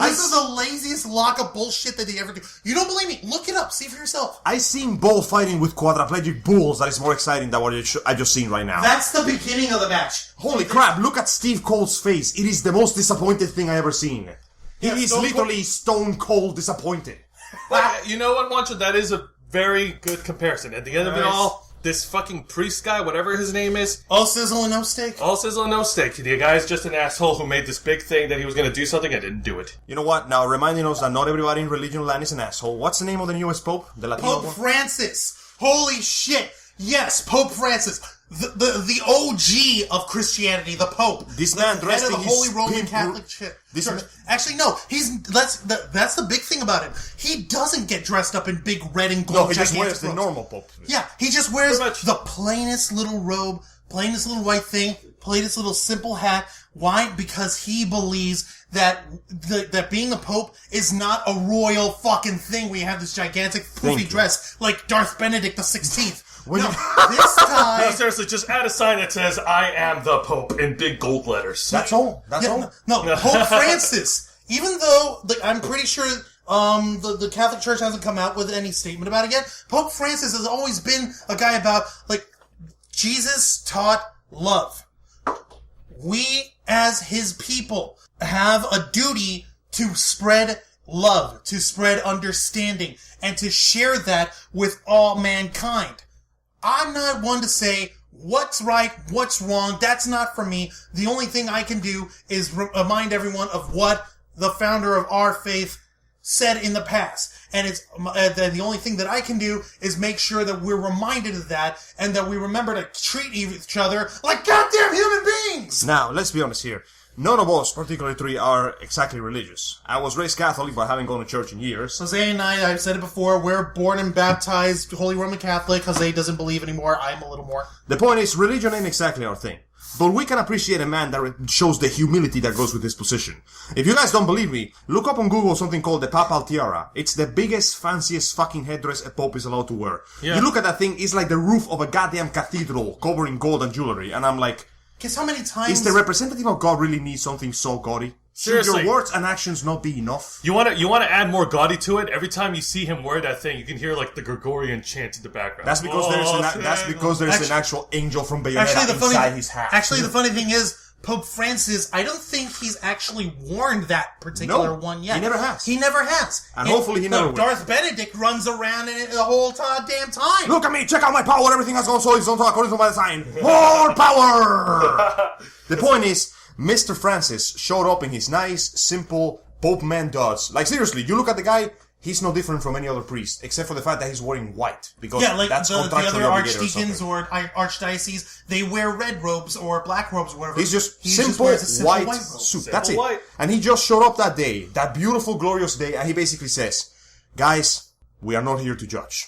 [SPEAKER 4] This is the laziest lock-up bullshit that they ever do. You don't believe me? Look it up. See for yourself.
[SPEAKER 3] I seen Bull fighting with quadriplegic bulls that is more exciting than what I just seen right now.
[SPEAKER 4] That's the beginning of the match.
[SPEAKER 3] Holy crap, look at Steve Cole's face. It is the most disappointed thing I ever seen. He is literally stone cold disappointed.
[SPEAKER 2] You know what, Wancho? That is a very good comparison. At the end of it all, this fucking priest guy, whatever his name is,
[SPEAKER 4] All sizzle and no steak.
[SPEAKER 2] all sizzle and no steak. The guy's just an asshole who made this big thing that he was going to do something and didn't do it.
[SPEAKER 3] You know what? Now, reminding us that not everybody in religion land is an asshole. What's the name of the newest pope? The Latino
[SPEAKER 4] Pope
[SPEAKER 3] one?
[SPEAKER 4] Francis. Holy shit. Yes, Pope Francis. The OG of Christianity, the Pope.
[SPEAKER 3] This man
[SPEAKER 4] the
[SPEAKER 3] dressed
[SPEAKER 4] head of
[SPEAKER 3] in
[SPEAKER 4] the
[SPEAKER 3] his
[SPEAKER 4] Holy Roman
[SPEAKER 3] pimp-
[SPEAKER 4] Catholic Church.
[SPEAKER 3] This man-
[SPEAKER 4] Actually, no. That's the big thing about him. He doesn't get dressed up in big red and gold.
[SPEAKER 3] No, he just
[SPEAKER 4] gigantic
[SPEAKER 3] wears the
[SPEAKER 4] robes.
[SPEAKER 3] normal pope.
[SPEAKER 4] Yeah, he just wears
[SPEAKER 2] Pretty much.
[SPEAKER 4] the plainest little robe, plainest little white thing, plainest little simple hat. Why? Because he believes that that being a pope is not a royal fucking thing. We have this gigantic
[SPEAKER 3] Thank
[SPEAKER 4] poofy
[SPEAKER 3] you.
[SPEAKER 4] dress like Darth Benedict the 16th.
[SPEAKER 3] When
[SPEAKER 4] No,
[SPEAKER 3] you-
[SPEAKER 4] this guy.
[SPEAKER 2] No, seriously, just add a sign that says, I am the Pope, in big gold letters.
[SPEAKER 3] That's all. That's
[SPEAKER 4] Yeah,
[SPEAKER 3] all.
[SPEAKER 4] no, Pope Francis. Even though I'm pretty sure the Catholic Church hasn't come out with any statement about it yet, Pope Francis has always been a guy about Jesus taught love. We as his people have a duty to spread love, to spread understanding, and to share that with all mankind. I'm not one to say what's right, what's wrong. That's not for me. The only thing I can do is remind everyone of what the founder of our faith said in the past. And it's the only thing that I can do is make sure that we're reminded of that and that we remember to treat each other like goddamn human beings.
[SPEAKER 3] Now, let's be honest here. None of us, particularly three, are exactly religious. I was raised Catholic, but haven't gone to church in years.
[SPEAKER 4] Jose and I've said it before, we're born and baptized Holy Roman Catholic. Jose doesn't believe anymore. I'm a little more.
[SPEAKER 3] The point is, religion ain't exactly our thing. But we can appreciate a man that shows the humility that goes with his position. If you guys don't believe me, look up on Google something called the Papal Tiara. It's the biggest, fanciest fucking headdress a pope is allowed to wear.
[SPEAKER 2] Yeah.
[SPEAKER 3] You look at that thing, it's like the roof of a goddamn cathedral covered in gold and jewelry. And I'm like,
[SPEAKER 4] Guess how many times...
[SPEAKER 3] is the representative of God really need something so gaudy? Should
[SPEAKER 2] Seriously.
[SPEAKER 3] your words and actions not be enough?
[SPEAKER 2] You want to add more gaudy to it? Every time you see him wear that thing, you can hear like the Gregorian chant in the background.
[SPEAKER 3] That's because there's an actual angel from Bayonetta inside his hat.
[SPEAKER 4] Actually, the funny thing is, Pope Francis, I don't think he's actually worn that particular one yet.
[SPEAKER 3] he never has.
[SPEAKER 4] He never has.
[SPEAKER 3] And hopefully he never will.
[SPEAKER 4] Darth Benedict runs around in it the whole damn time.
[SPEAKER 3] Look at me, check out my power, everything has gone so it's on according to my design. More power! The point is, Mr. Francis showed up in his nice, simple Pope man duds. Like seriously, you look at the guy, he's no different from any other priest, except for the fact that he's wearing white. Because
[SPEAKER 4] Yeah, like
[SPEAKER 3] that's
[SPEAKER 4] the
[SPEAKER 3] contractually
[SPEAKER 4] other
[SPEAKER 3] obligated
[SPEAKER 4] archdeacons
[SPEAKER 3] something.
[SPEAKER 4] or archdiocese, they wear red robes or black robes or whatever.
[SPEAKER 3] He's just
[SPEAKER 4] He
[SPEAKER 3] simple,
[SPEAKER 4] wears a simple
[SPEAKER 3] white
[SPEAKER 4] robe.
[SPEAKER 3] suit.
[SPEAKER 2] Simple
[SPEAKER 3] That's it.
[SPEAKER 2] white.
[SPEAKER 3] And he just showed up that day, that beautiful, glorious day, and he basically says, guys, we are not here to judge.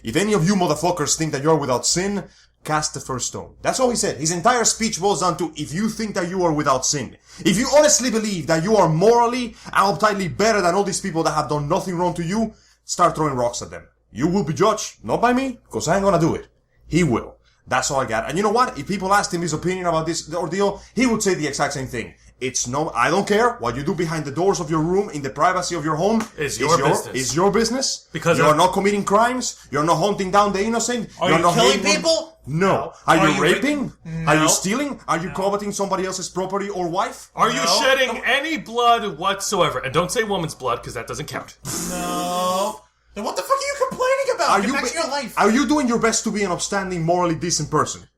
[SPEAKER 3] If any of you motherfuckers think that you're without sin, cast the first stone. That's all he said. His entire speech boils down to, if you think that you are without sin, if you honestly believe that you are morally and uptightly better than all these people that have done nothing wrong to you, start throwing rocks at them. You will be judged, not by me, because I ain't gonna do it. He will. That's all I got. And you know what? If people asked him his opinion about this ordeal, he would say the exact same thing. It's no, I don't care what you do behind the doors of your room in the privacy of your home.
[SPEAKER 2] It's your business.
[SPEAKER 3] It's your business.
[SPEAKER 2] Because
[SPEAKER 3] you're not committing crimes. You're not hunting down the innocent.
[SPEAKER 4] Are
[SPEAKER 3] you're
[SPEAKER 4] you
[SPEAKER 3] not
[SPEAKER 4] killing
[SPEAKER 3] hating
[SPEAKER 4] people?
[SPEAKER 3] No. Are you raping?
[SPEAKER 4] No.
[SPEAKER 3] Are you stealing? Are you coveting somebody else's property or wife?
[SPEAKER 2] Are you shedding any blood whatsoever? And don't say woman's blood, because that doesn't count.
[SPEAKER 4] No. Then what the fuck are you complaining about? Get back to your life.
[SPEAKER 3] Are you doing your best to be an upstanding, morally decent person?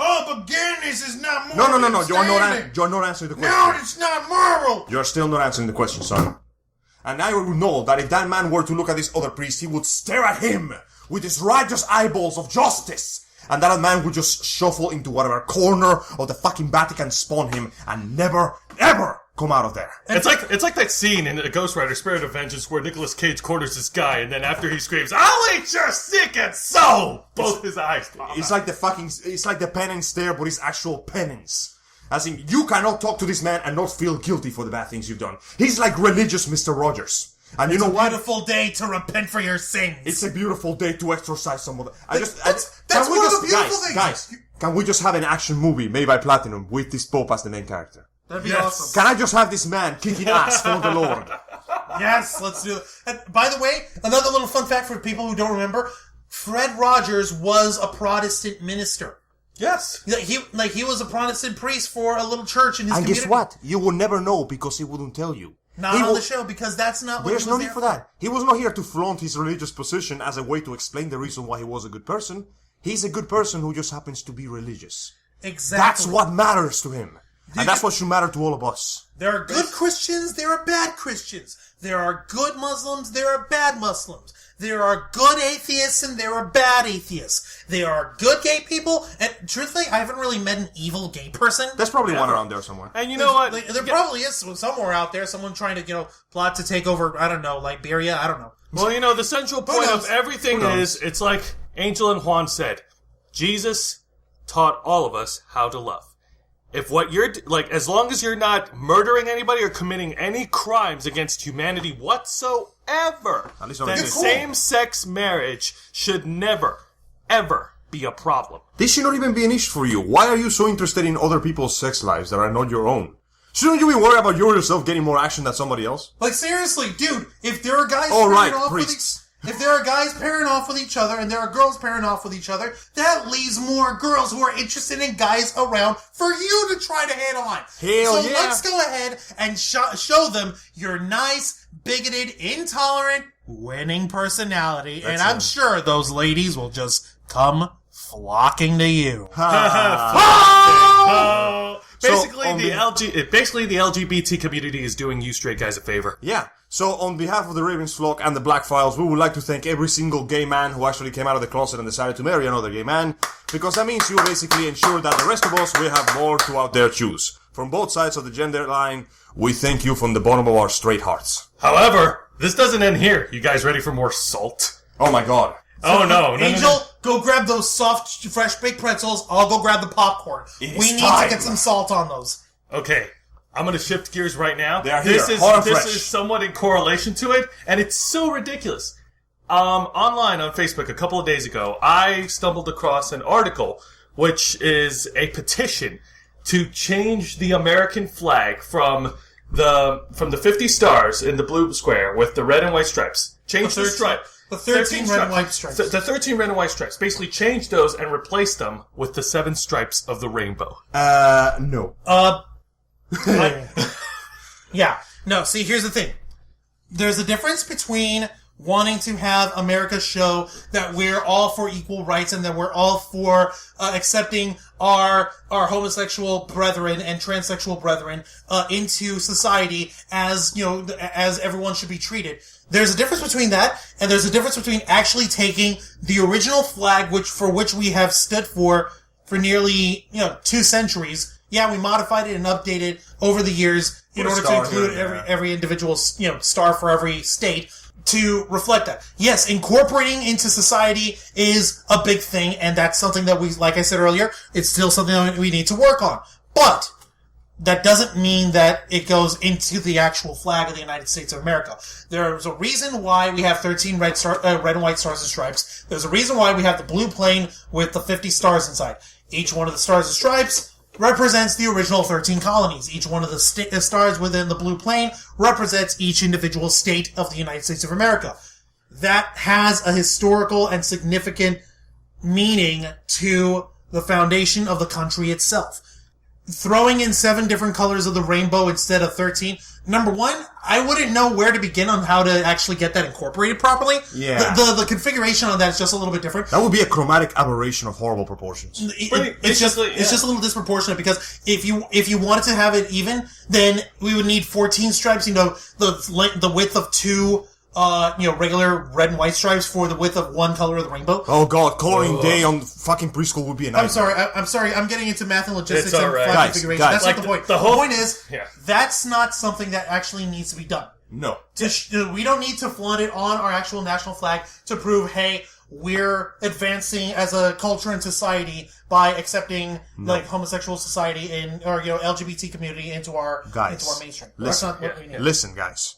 [SPEAKER 4] Oh, but Guinness is not moral.
[SPEAKER 3] No. You're not answering the question.
[SPEAKER 4] No, it's not moral.
[SPEAKER 3] You're still not answering the question, son. And I would know that if that man were to look at this other priest, he would stare at him with his righteous eyeballs of justice. And that man would just shuffle into whatever corner of the fucking Vatican spawn him and never, ever come out of there.
[SPEAKER 2] It's like that scene in Ghost Rider Spirit of Vengeance where Nicolas Cage corners this guy, and then after he screams, "I'll eat your sickened soul!" both his eyes pop
[SPEAKER 3] It's
[SPEAKER 2] out.
[SPEAKER 3] it's like the penance stare, but it's actual penance. As in, you cannot talk to this man and not feel guilty for the bad things you've done. He's like religious Mr. Rogers. And you know what?
[SPEAKER 4] Beautiful day to repent for your sins.
[SPEAKER 3] It's a beautiful day to exorcise someone.
[SPEAKER 4] That's one of the beautiful things.
[SPEAKER 3] Guys, can we just have an action movie made by Platinum with this Pope as the main character?
[SPEAKER 4] That'd be awesome.
[SPEAKER 3] Can I just have this man kicking ass for the Lord?
[SPEAKER 4] Yes, let's do it. And by the way, another little fun fact for people who don't remember, Fred Rogers was a Protestant minister.
[SPEAKER 2] Yes.
[SPEAKER 4] He was a Protestant priest for a little church in his
[SPEAKER 3] And
[SPEAKER 4] community.
[SPEAKER 3] guess what? You will never know because he wouldn't tell you.
[SPEAKER 4] Not on the show, because that's not what
[SPEAKER 3] There's
[SPEAKER 4] he
[SPEAKER 3] no
[SPEAKER 4] was
[SPEAKER 3] need
[SPEAKER 4] there
[SPEAKER 3] for that. He was not here to flaunt his religious position as a way to explain the reason why he was a good person. He's a good person who just happens to be religious.
[SPEAKER 4] Exactly.
[SPEAKER 3] That's what matters to him. And that's what should matter to all of us.
[SPEAKER 4] There are good Christians, there are bad Christians. There are good Muslims, there are bad Muslims. There are good atheists and there are bad atheists. There are good gay people, and truthfully, I haven't really met an evil gay person.
[SPEAKER 3] There's probably one around there somewhere.
[SPEAKER 2] And you know what?
[SPEAKER 4] There probably is somewhere out there, someone trying to, plot to take over, I don't know, Liberia, I don't know.
[SPEAKER 2] Well, the central point of
[SPEAKER 4] knows?
[SPEAKER 2] everything is, it's like Angel and Juan said, Jesus taught all of us how to love. If what you're, as long as you're not murdering anybody or committing any crimes against humanity whatsoever,
[SPEAKER 3] At least
[SPEAKER 2] then
[SPEAKER 3] not against-
[SPEAKER 2] same-sex marriage should never, ever be a problem.
[SPEAKER 3] This should not even be an issue for you. Why are you so interested in other people's sex lives that are not your own? Shouldn't you be worried about yourself getting more action than somebody else?
[SPEAKER 4] Seriously, dude, if there are guys
[SPEAKER 3] All right,
[SPEAKER 4] pairing off
[SPEAKER 3] priests.
[SPEAKER 4] if there are guys pairing off with each other and there are girls pairing off with each other, that leaves more girls who are interested in guys around for you to try to hit on.
[SPEAKER 3] Hell
[SPEAKER 4] so
[SPEAKER 3] yeah.
[SPEAKER 4] let's go ahead and show them your nice, bigoted, intolerant, winning personality, and I'm sure those ladies will just come flocking to you.
[SPEAKER 2] Basically, the LGBT community is doing you straight guys a favor.
[SPEAKER 3] Yeah. So, on behalf of the Ravens flock and the Black Files, we would like to thank every single gay man who actually came out of the closet and decided to marry another gay man, because that means you basically ensure that the rest of us will have more to out there choose. From both sides of the gender line, we thank you from the bottom of our straight hearts.
[SPEAKER 2] However, this doesn't end here. You guys ready for more salt?
[SPEAKER 3] Oh my god.
[SPEAKER 2] Oh no.
[SPEAKER 4] Angel, go grab those soft, fresh baked pretzels. I'll go grab the popcorn. We need to get some salt on those.
[SPEAKER 2] Okay. I'm gonna shift gears right now.
[SPEAKER 3] They are
[SPEAKER 2] This
[SPEAKER 3] here,
[SPEAKER 2] is
[SPEAKER 3] hot and
[SPEAKER 2] this
[SPEAKER 3] fresh.
[SPEAKER 2] is somewhat in correlation to it, and it's so ridiculous. Online on Facebook a couple of days ago, I stumbled across an article which is a petition to change the American flag from the 50 stars in the blue square with the red and white stripes. Change the stripe.
[SPEAKER 4] The 13 red and white stripes.
[SPEAKER 2] The 13 red and white stripes. Basically change those and replace them with the 7 stripes of the rainbow.
[SPEAKER 3] No.
[SPEAKER 4] Yeah. No, see, here's the thing. There's a difference between wanting to have America show that we're all for equal rights and that we're all for accepting our homosexual brethren and transsexual brethren into society as, as everyone should be treated. There's a difference between that, and there's a difference between actually taking the original flag, for which we have stood for nearly, 2 centuries. Yeah, we modified it and updated over the years in order to include every individual, star for every state to reflect that. Yes, incorporating into society is a big thing, and that's something that we, like I said earlier, it's still something that we need to work on. But that doesn't mean that it goes into the actual flag of the United States of America. There's a reason why we have 13 red and white stars and stripes. There's a reason why we have the blue plane with the 50 stars inside. Each one of the stars and stripes represents the original 13 colonies. Each one of the stars within the blue plane represents each individual state of the United States of America. That has a historical and significant meaning to the foundation of the country itself. Throwing in 7 different colors of the rainbow instead of 13, number one, I wouldn't know where to begin on how to actually get that incorporated properly.
[SPEAKER 3] Yeah.
[SPEAKER 4] The configuration on that is just a little bit different.
[SPEAKER 3] That would be a chromatic aberration of horrible proportions.
[SPEAKER 4] It's just a little disproportionate because if you wanted to have it even, then we would need 14 stripes, the width of 2 regular red and white stripes for the width of 1 color of the rainbow.
[SPEAKER 3] Oh god, coloring day on fucking preschool would be a nightmare.
[SPEAKER 4] I'm sorry, I'm getting into math and logistics
[SPEAKER 2] It's
[SPEAKER 4] and
[SPEAKER 2] alright.
[SPEAKER 4] flag configuration.
[SPEAKER 3] Guys,
[SPEAKER 4] That's
[SPEAKER 2] like
[SPEAKER 4] not the point.
[SPEAKER 2] the
[SPEAKER 4] point is,
[SPEAKER 2] Yeah.
[SPEAKER 4] that's not something that actually needs to be done.
[SPEAKER 3] No.
[SPEAKER 4] We don't need to flaunt it on our actual national flag to prove, hey, we're advancing as a culture and society by accepting homosexual society or LGBT community into our mainstream. That's not what we need.
[SPEAKER 3] Listen, guys.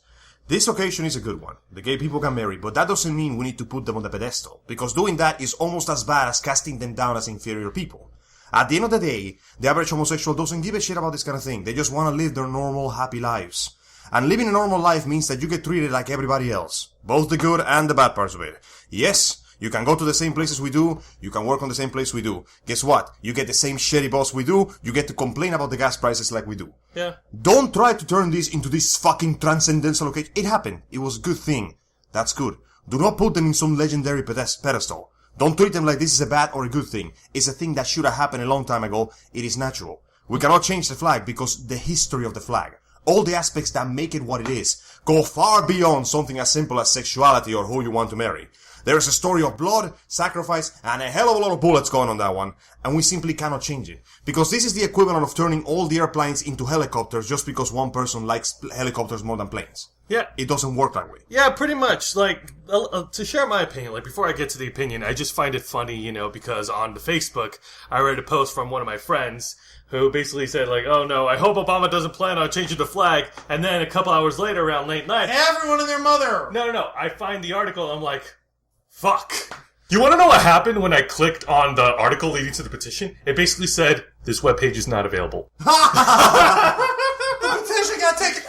[SPEAKER 3] This occasion is a good one. The gay people can marry, but that doesn't mean we need to put them on the pedestal, because doing that is almost as bad as casting them down as inferior people. At the end of the day, the average homosexual doesn't give a shit about this kind of thing. They just want to live their normal, happy lives. And living a normal life means that you get treated like everybody else. Both the good and the bad parts of it. Yes, you can go to the same places we do. You can work on the same place we do. Guess what? You get the same shitty boss we do. You get to complain about the gas prices like we do.
[SPEAKER 2] Yeah.
[SPEAKER 3] Don't try to turn this into this fucking transcendental occasion. It happened. It was a good thing. That's good. Do not put them in some legendary pedestal. Don't treat them like this is a bad or a good thing. It's a thing that should have happened a long time ago. It is natural. We cannot change the flag because the history of the flag, all the aspects that make it what it is, go far beyond something as simple as sexuality or who you want to marry. There is a story of blood, sacrifice, and a hell of a lot of bullets going on that one, and we simply cannot change it. Because this is the equivalent of turning all the airplanes into helicopters just because one person likes helicopters more than planes.
[SPEAKER 2] Yeah.
[SPEAKER 3] It doesn't work that way.
[SPEAKER 2] Yeah, pretty much. To share my opinion, before I get to the opinion, I just find it funny, because on the Facebook, I read a post from one of my friends who basically said, oh no, I hope Obama doesn't plan on changing the flag, and then a couple hours later, around late night...
[SPEAKER 4] Everyone and their mother!
[SPEAKER 2] No, I find the article, I'm like... Fuck. You want to know what happened when I clicked on the article leading to the petition? It basically said, this webpage is not available.
[SPEAKER 4] The petition got taken...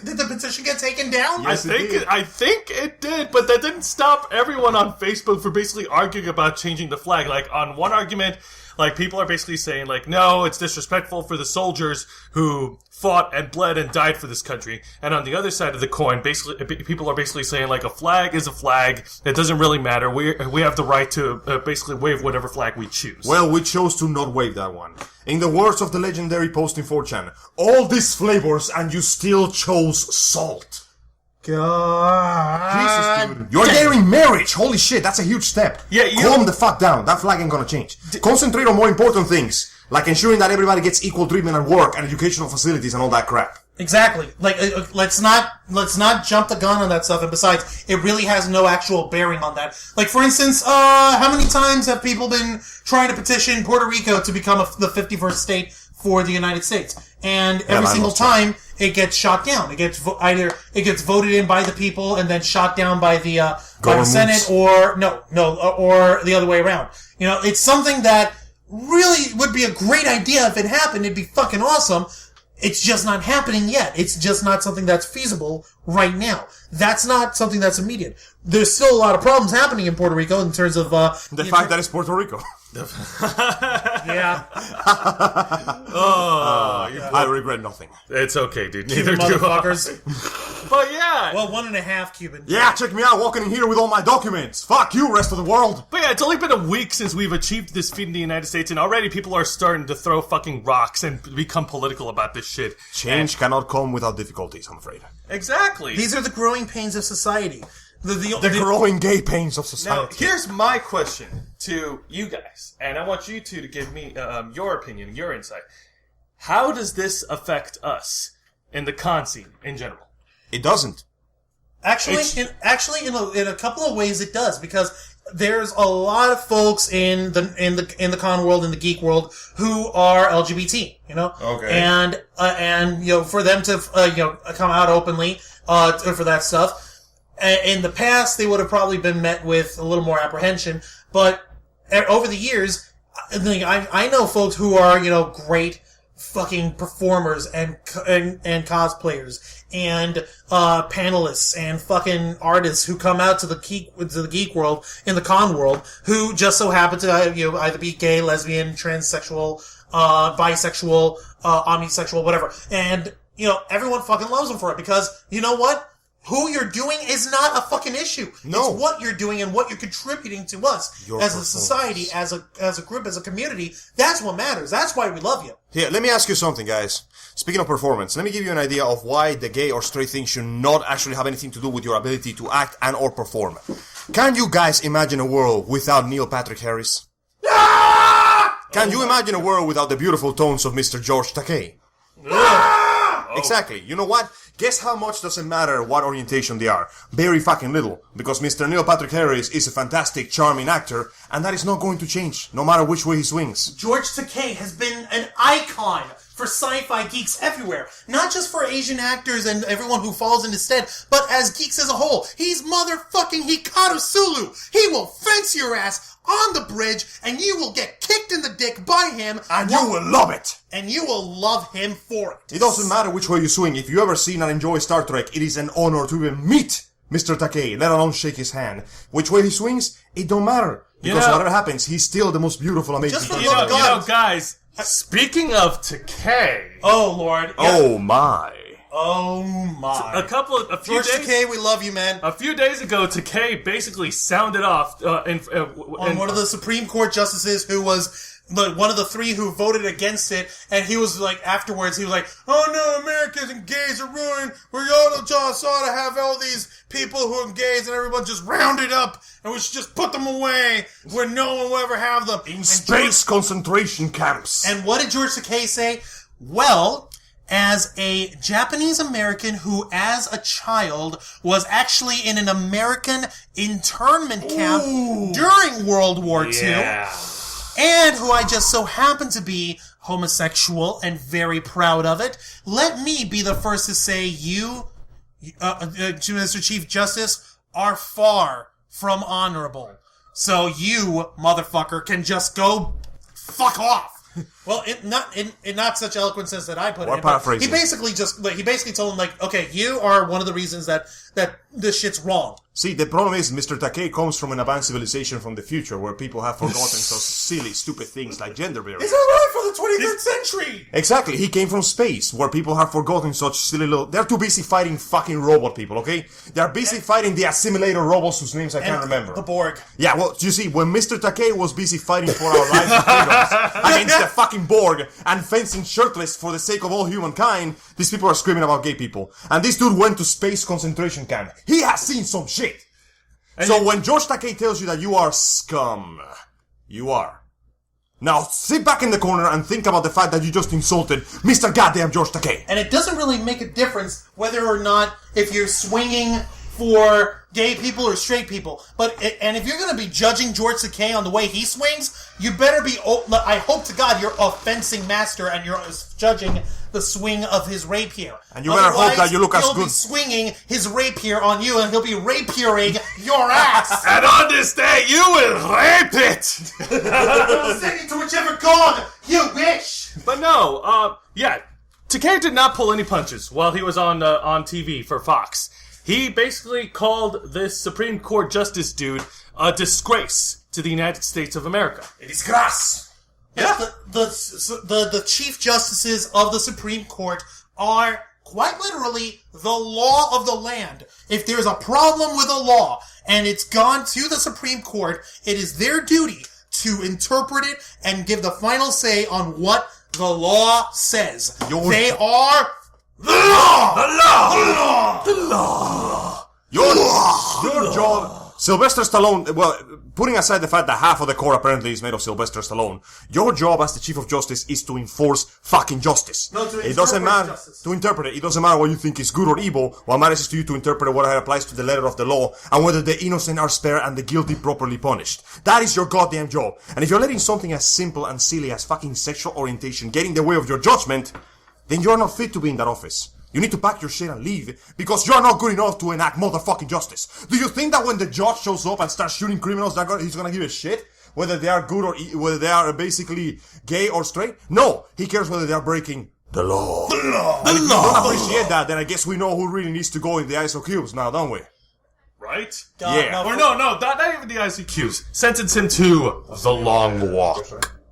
[SPEAKER 4] Did the petition get taken down?
[SPEAKER 3] Yes,
[SPEAKER 2] I think it did, but that didn't stop everyone on Facebook for basically arguing about changing the flag. On one argument, people are basically saying, no, it's disrespectful for the soldiers who fought and bled and died for this country. And on the other side of the coin, basically, people are basically saying, a flag is a flag. It doesn't really matter. We have the right to basically wave whatever flag we choose.
[SPEAKER 3] Well, we chose to not wave that one. In the words of the legendary post in 4chan, all these flavors and you still chose salt.
[SPEAKER 4] God.
[SPEAKER 3] Jesus, dude. You're daring marriage! Holy shit, that's a huge step.
[SPEAKER 2] Yeah,
[SPEAKER 3] Calm the fuck down. That flag ain't gonna change. Concentrate on more important things, like ensuring that everybody gets equal treatment at work and educational facilities and all that crap.
[SPEAKER 4] Exactly. Let's not jump the gun on that stuff. And besides, it really has no actual bearing on that. For instance, how many times have people been trying to petition Puerto Rico to become the 51st state for the United States? And every single time, it gets shot down. It gets voted in by the people and then shot down by the Senate, or the other way around. It's something that really would be a great idea if it happened. It'd be fucking awesome. It's just not happening yet. It's just not something that's feasible right now. That's not something that's immediate. There's still a lot of problems happening in Puerto Rico in terms of
[SPEAKER 3] the fact that it's Puerto Rico.
[SPEAKER 4] Yeah.
[SPEAKER 3] I regret nothing.
[SPEAKER 2] It's okay, dude.
[SPEAKER 4] Cuban
[SPEAKER 2] Neither do I.
[SPEAKER 4] motherfuckers.
[SPEAKER 2] But yeah.
[SPEAKER 4] Well, 1.5 Cuban.
[SPEAKER 3] Yeah, check me out walking in here with all my documents. Fuck you, rest of the world.
[SPEAKER 2] But yeah, it's only been a week since we've achieved this feat in the United States, and already people are starting to throw fucking rocks and become political about this shit.
[SPEAKER 3] Change cannot come without difficulties, I'm afraid.
[SPEAKER 2] Exactly.
[SPEAKER 4] These are the growing pains of society.
[SPEAKER 3] The growing gay pains of
[SPEAKER 2] Now,
[SPEAKER 3] society.
[SPEAKER 2] here's my question to you guys, and I want you two to give me your opinion, your insight. How does this affect us in the con scene in general?
[SPEAKER 3] It doesn't.
[SPEAKER 4] Actually, in a couple of ways, it does, because there's a lot of folks in the con world, in the geek world, who are LGBT.
[SPEAKER 3] Okay.
[SPEAKER 4] And for them to come out openly for that stuff. In the past, they would have probably been met with a little more apprehension, but over the years, I know folks who are, great fucking performers and cosplayers and panelists and fucking artists who come out to the geek world, in the con world, who just so happen to either be gay, lesbian, transsexual, bisexual, omnisexual, whatever. And everyone fucking loves them for it, because you know what? Who you're doing is not a fucking issue.
[SPEAKER 3] No.
[SPEAKER 4] It's what you're doing and what you're contributing to us as a society, as a group, as a community. That's what matters. That's why we love you.
[SPEAKER 3] Here, let me ask you something, guys. Speaking of performance, let me give you an idea of why the gay or straight thing should not actually have anything to do with your ability to act and or perform. Can you guys imagine a world without Neil Patrick Harris? Can you imagine a world without the beautiful tones of Mr. George Takei? Exactly. You know what? Guess how much doesn't matter what orientation they are. Very fucking little. Because Mr. Neil Patrick Harris is a fantastic, charming actor, and that is not going to change, no matter which way he swings.
[SPEAKER 4] George Takei has been an icon for sci-fi geeks everywhere. Not just for Asian actors and everyone who falls in his stead, but as geeks as a whole. He's motherfucking Hikaru Sulu. He will fence your ass on the bridge, and you will get kicked in the dick by him.
[SPEAKER 3] And you will love it!
[SPEAKER 4] And you will love him for it.
[SPEAKER 3] It doesn't matter which way you swing. If you ever seen and enjoy Star Trek, it is an honor to even meet Mr. Takei, let alone shake his hand. Which way he swings, it don't matter. Because whatever happens, he's still the most beautiful, amazing
[SPEAKER 4] Just for
[SPEAKER 3] person.
[SPEAKER 4] love of God.
[SPEAKER 2] Guys, speaking of Takei...
[SPEAKER 4] Oh, Lord. Yeah.
[SPEAKER 3] Oh, my.
[SPEAKER 4] Oh, my.
[SPEAKER 2] A few
[SPEAKER 4] George
[SPEAKER 2] days...
[SPEAKER 4] Takei, we love you, man.
[SPEAKER 2] A few days ago, Takei basically sounded off
[SPEAKER 4] on one of the Supreme Court justices who was one of the three who voted against it, and he was like, afterwards, he was like, oh no, Americans and gays are ruined, we ought to have all these people who are gays and everyone just rounded up, and we should just put them away where no one will ever have them.
[SPEAKER 3] In space concentration camps.
[SPEAKER 4] And what did George Takei say? Well, as a Japanese American who, as a child, was actually in an American internment camp during World War II, and who I just so happen to be homosexual and very proud of it, let me be the first to say you, Mr. Chief Justice, are far from honorable. So you, motherfucker, can just go fuck off. Well, in not such eloquent sense that I put it.
[SPEAKER 3] Paraphrasing.
[SPEAKER 4] He basically told him, like, okay, you are one of the reasons that this shit's wrong.
[SPEAKER 3] See, the problem is Mr. Takei comes from an advanced civilization from the future where people have forgotten so silly, stupid things like gender barriers.
[SPEAKER 4] Is that right for the 23rd century?
[SPEAKER 3] Exactly. He came from space where people have forgotten such silly little... They're too busy fighting fucking robot people, okay? They're busy fighting the assimilator robots whose names I can't remember.
[SPEAKER 4] The Borg.
[SPEAKER 3] Yeah, well, you see, when Mr. Takei was busy fighting for our lives and freedoms against the fucking Borg and fencing shirtless for the sake of all humankind, these people are screaming about gay people. And this dude went to space concentration camp. He has seen some shit. So when George Takei tells you that you are scum, you are. Now sit back in the corner and think about the fact that you just insulted Mr. Goddamn George Takei.
[SPEAKER 4] And it doesn't really make a difference whether or not if you're swinging for gay people or straight people. And if you're going to be judging George Takei on the way he swings, you better be... I hope to God you're a fencing master and you're judging the swing of his rapier.
[SPEAKER 3] And you better hope that you look as good.
[SPEAKER 4] He'll be swinging his rapier on you and he'll be rapiering your ass.
[SPEAKER 2] And on this day, you will rape it!
[SPEAKER 4] Send it to whichever god you wish.
[SPEAKER 2] But no, Takei did not pull any punches while he was on TV for Fox. He basically called this Supreme Court justice dude a disgrace to the United States of America.
[SPEAKER 3] A disgrace.
[SPEAKER 4] Yeah. The chief justices of the Supreme Court are quite literally the law of the land. If there's a problem with a law and it's gone to the Supreme Court, it is their duty to interpret it and give the final say on what the law says. They are the law!
[SPEAKER 3] The law! The law! Your job... Sylvester Stallone, well, putting aside the fact that half of the court apparently is made of Sylvester Stallone, your job as the Chief of Justice is to enforce fucking justice.
[SPEAKER 4] No, to
[SPEAKER 3] it doesn't matter
[SPEAKER 4] justice.
[SPEAKER 3] To interpret it. It doesn't matter what you think is good or evil. What matters is to you to interpret what applies to the letter of the law and whether the innocent are spared and the guilty properly punished. That is your goddamn job. And if you're letting something as simple and silly as fucking sexual orientation get in the way of your judgment, then you're not fit to be in that office. You need to pack your shit and leave, because you're not good enough to enact motherfucking justice. Do you think that when the judge shows up and starts shooting criminals, he's gonna give a shit? whether they are good or whether they are basically gay or straight. No, he cares whether they are breaking the law.
[SPEAKER 4] The
[SPEAKER 3] If you
[SPEAKER 4] law.
[SPEAKER 3] don't appreciate that, then I guess we know who really needs to go in the ISO cubes now, don't we?
[SPEAKER 2] Right?
[SPEAKER 4] God,
[SPEAKER 3] Yeah.
[SPEAKER 4] no,
[SPEAKER 2] Or no, not even the ICQs. Sentence him to the long walk.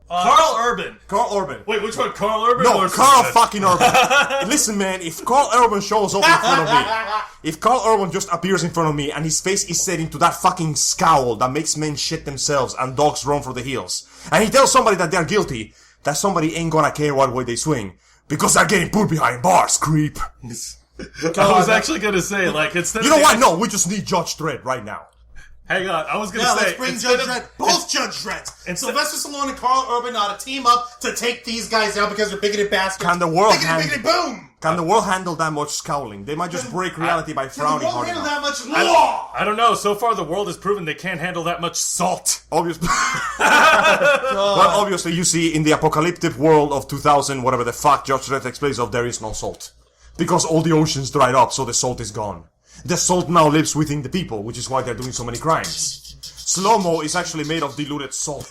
[SPEAKER 2] Carl Urban.
[SPEAKER 3] Carl Urban.
[SPEAKER 2] Wait, which one? Carl Urban?
[SPEAKER 3] No,
[SPEAKER 2] or
[SPEAKER 3] Carl
[SPEAKER 2] Smith?
[SPEAKER 3] fucking Urban. Listen, man, if Carl Urban shows up in front of me, if Carl Urban just appears in front of me and his face is set into that fucking scowl that makes men shit themselves and dogs run for the hills, and he tells somebody that they're guilty, that somebody ain't gonna care what way they swing, because they're getting put behind bars, creep.
[SPEAKER 2] I was actually gonna say, like, instead
[SPEAKER 3] You know
[SPEAKER 2] of
[SPEAKER 3] what? No, we just need Judge Dredd right now.
[SPEAKER 2] Hang on, I was gonna
[SPEAKER 4] Yeah,
[SPEAKER 2] say,
[SPEAKER 4] let's bring
[SPEAKER 2] instead
[SPEAKER 4] Judge
[SPEAKER 2] of-
[SPEAKER 4] Dredd. Both Judge Dredds. And
[SPEAKER 2] Instead-
[SPEAKER 4] Sylvester Stallone and Carl Urban ought to team up to take these guys out because they're bigoted bastards.
[SPEAKER 3] Can the world
[SPEAKER 4] bigoted, boom!
[SPEAKER 3] Can the world handle that much scowling? They might just break reality by
[SPEAKER 4] Can the
[SPEAKER 3] frowning
[SPEAKER 4] world
[SPEAKER 3] hard
[SPEAKER 4] handle
[SPEAKER 3] enough.
[SPEAKER 4] that much law?
[SPEAKER 2] I don't know. So far, the world has proven they can't handle that much salt.
[SPEAKER 3] Obviously. Well, obviously, you see, in the apocalyptic world of 2000, whatever the fuck Judge Dredd explains of, there is no salt. Because all the oceans dried up, so the salt is gone. The salt now lives within the people, which is why they're doing so many crimes. Slow-mo is actually made of diluted salt.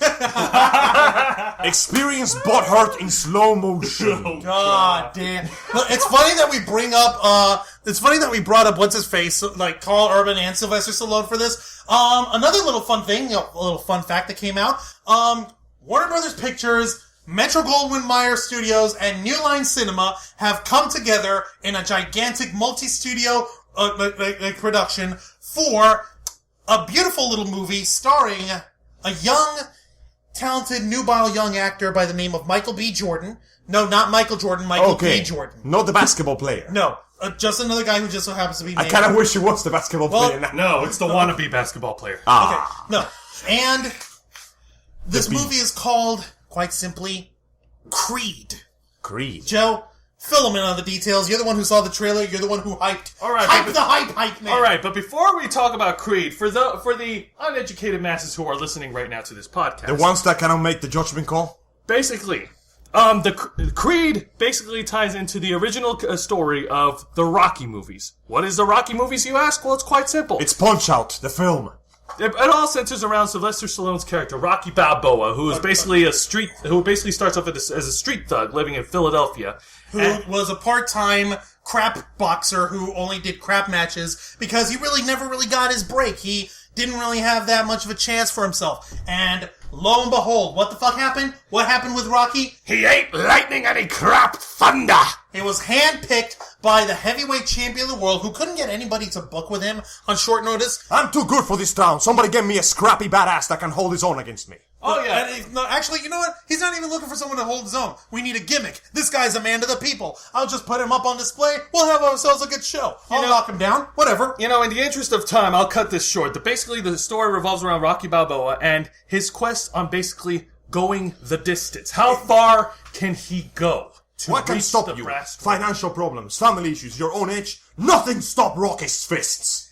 [SPEAKER 3] Experience butthurt in slow motion.
[SPEAKER 4] God damn. Look, it's funny that we bring up, it's funny that we brought up what's his face, like Carl Urban and Sylvester Stallone for this. Another little fun thing, a little fun fact that came out, Warner Brothers Pictures, Metro-Goldwyn-Mayer Studios, and New Line Cinema have come together in a gigantic multi-studio production for a beautiful little movie starring a young, talented, nubile young actor by the name of Michael B. Jordan. No, not Michael Jordan, Michael B. Jordan.
[SPEAKER 3] Not the basketball player.
[SPEAKER 4] No, just another guy who just so happens to be
[SPEAKER 3] I
[SPEAKER 4] named.
[SPEAKER 3] kind of wish he was the basketball player now.
[SPEAKER 2] No, it's the wannabe basketball player.
[SPEAKER 4] Okay, no. And this movie is called, quite simply, Creed.
[SPEAKER 3] Creed.
[SPEAKER 4] Joe, fill them in on the details. You're the one who saw the trailer. You're the one who hyped.
[SPEAKER 2] All right,
[SPEAKER 4] Hype
[SPEAKER 2] but-
[SPEAKER 4] the hype, man.
[SPEAKER 2] All right, but before we talk about Creed, for the uneducated masses who are listening right now to this podcast,
[SPEAKER 3] The ones that cannot make the judgment call?
[SPEAKER 2] basically, Creed basically ties into the original story of the Rocky movies. What is the Rocky movies, you ask? Well, it's quite simple.
[SPEAKER 3] It's Punch-Out, the film.
[SPEAKER 2] It all centers around Sylvester Stallone's character, Rocky Balboa, who is basically who basically starts off as a street thug living in Philadelphia.
[SPEAKER 4] Who was a part-time crap boxer who only did crap matches because he really never really got his break. He didn't really have that much of a chance for himself. And lo and behold, what the fuck happened? What happened with Rocky?
[SPEAKER 2] He ate lightning and he crapped thunder.
[SPEAKER 4] He was handpicked by the heavyweight champion of the world who couldn't get anybody to book with him on short notice.
[SPEAKER 3] I'm too good for this town. Somebody get me a scrappy badass that can hold his own against me.
[SPEAKER 2] Oh yeah.
[SPEAKER 4] No, actually, you know what? He's not even looking for someone to hold his own. We need a gimmick. This guy's a man of the people. I'll just put him up on display. We'll have ourselves a good show. I'll knock him down. Whatever.
[SPEAKER 2] You know, in the interest of time, I'll cut this short. Basically, the story revolves around Rocky Balboa and his quest on basically going the distance. How far can he go to
[SPEAKER 3] What can
[SPEAKER 2] reach
[SPEAKER 3] stop
[SPEAKER 2] the
[SPEAKER 3] you?
[SPEAKER 2] brass ring?
[SPEAKER 3] Financial problems, family issues, your own age. Nothing stop Rocky's fists.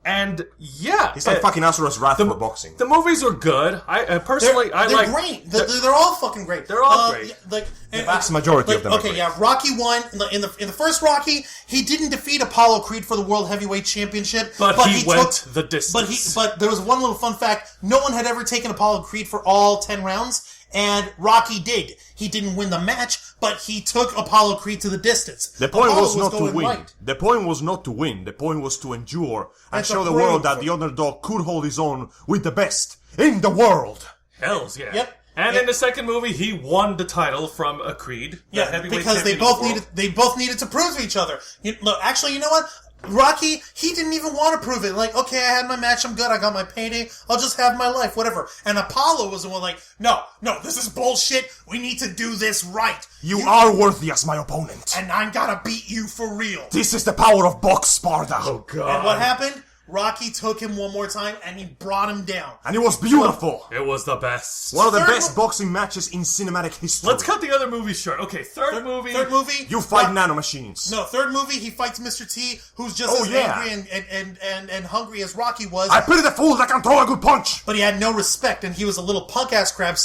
[SPEAKER 2] And yeah,
[SPEAKER 3] It's like fucking Asura's Wrath for boxing.
[SPEAKER 2] the movies are good. I personally,
[SPEAKER 4] They're
[SPEAKER 2] like.
[SPEAKER 4] great. They're all fucking great.
[SPEAKER 2] They're all great.
[SPEAKER 4] Yeah, like the
[SPEAKER 3] vast majority of them are
[SPEAKER 4] Okay,
[SPEAKER 3] great.
[SPEAKER 4] yeah. Rocky won in the first Rocky. He didn't defeat Apollo Creed for the World Heavyweight Championship,
[SPEAKER 2] But he went the distance.
[SPEAKER 4] But there was one little fun fact: no one had ever taken Apollo Creed for all 10 rounds. And Rocky did. He didn't win the match, but he took Apollo Creed to the distance.
[SPEAKER 3] The point
[SPEAKER 4] Apollo
[SPEAKER 3] was not to
[SPEAKER 4] going
[SPEAKER 3] win.
[SPEAKER 4] right.
[SPEAKER 3] The point was not to win. The point was to endure and
[SPEAKER 4] And to
[SPEAKER 3] show the
[SPEAKER 4] prove
[SPEAKER 3] world that
[SPEAKER 4] it.
[SPEAKER 3] the underdog could hold his own with the best in the world.
[SPEAKER 2] Hells yeah.
[SPEAKER 4] Yep.
[SPEAKER 2] And
[SPEAKER 4] Yep.
[SPEAKER 2] in the second movie, he won the title from Creed. the
[SPEAKER 4] Yeah,
[SPEAKER 2] heavyweight
[SPEAKER 4] because they
[SPEAKER 2] champion of
[SPEAKER 4] both
[SPEAKER 2] the world.
[SPEAKER 4] needed to prove to each other. Look, actually, you know what? Rocky, he didn't even want to prove it. Like, okay, I had my match, I'm good, I got my payday, I'll just have my life, whatever. And Apollo was the one like, no, this is bullshit, we need to do this right.
[SPEAKER 3] You are worthy as my opponent.
[SPEAKER 4] And I'm gonna beat you for real.
[SPEAKER 3] This is the power of Box Sparta.
[SPEAKER 2] Oh god.
[SPEAKER 4] And what happened? Rocky took him one more time, and he brought him down.
[SPEAKER 3] And it was beautiful.
[SPEAKER 2] It was the best.
[SPEAKER 3] One of the
[SPEAKER 4] Third
[SPEAKER 3] best boxing matches in cinematic history.
[SPEAKER 2] Let's cut the other movies short. Okay, third movie.
[SPEAKER 4] Third movie.
[SPEAKER 3] You fight nanomachines.
[SPEAKER 4] No, third movie, he fights Mr. T, who's just
[SPEAKER 3] Oh,
[SPEAKER 4] as
[SPEAKER 3] yeah.
[SPEAKER 4] angry and hungry as Rocky was.
[SPEAKER 3] I pity the fool that can throw a good punch.
[SPEAKER 4] But he had no respect, and he was a little punk-ass crab,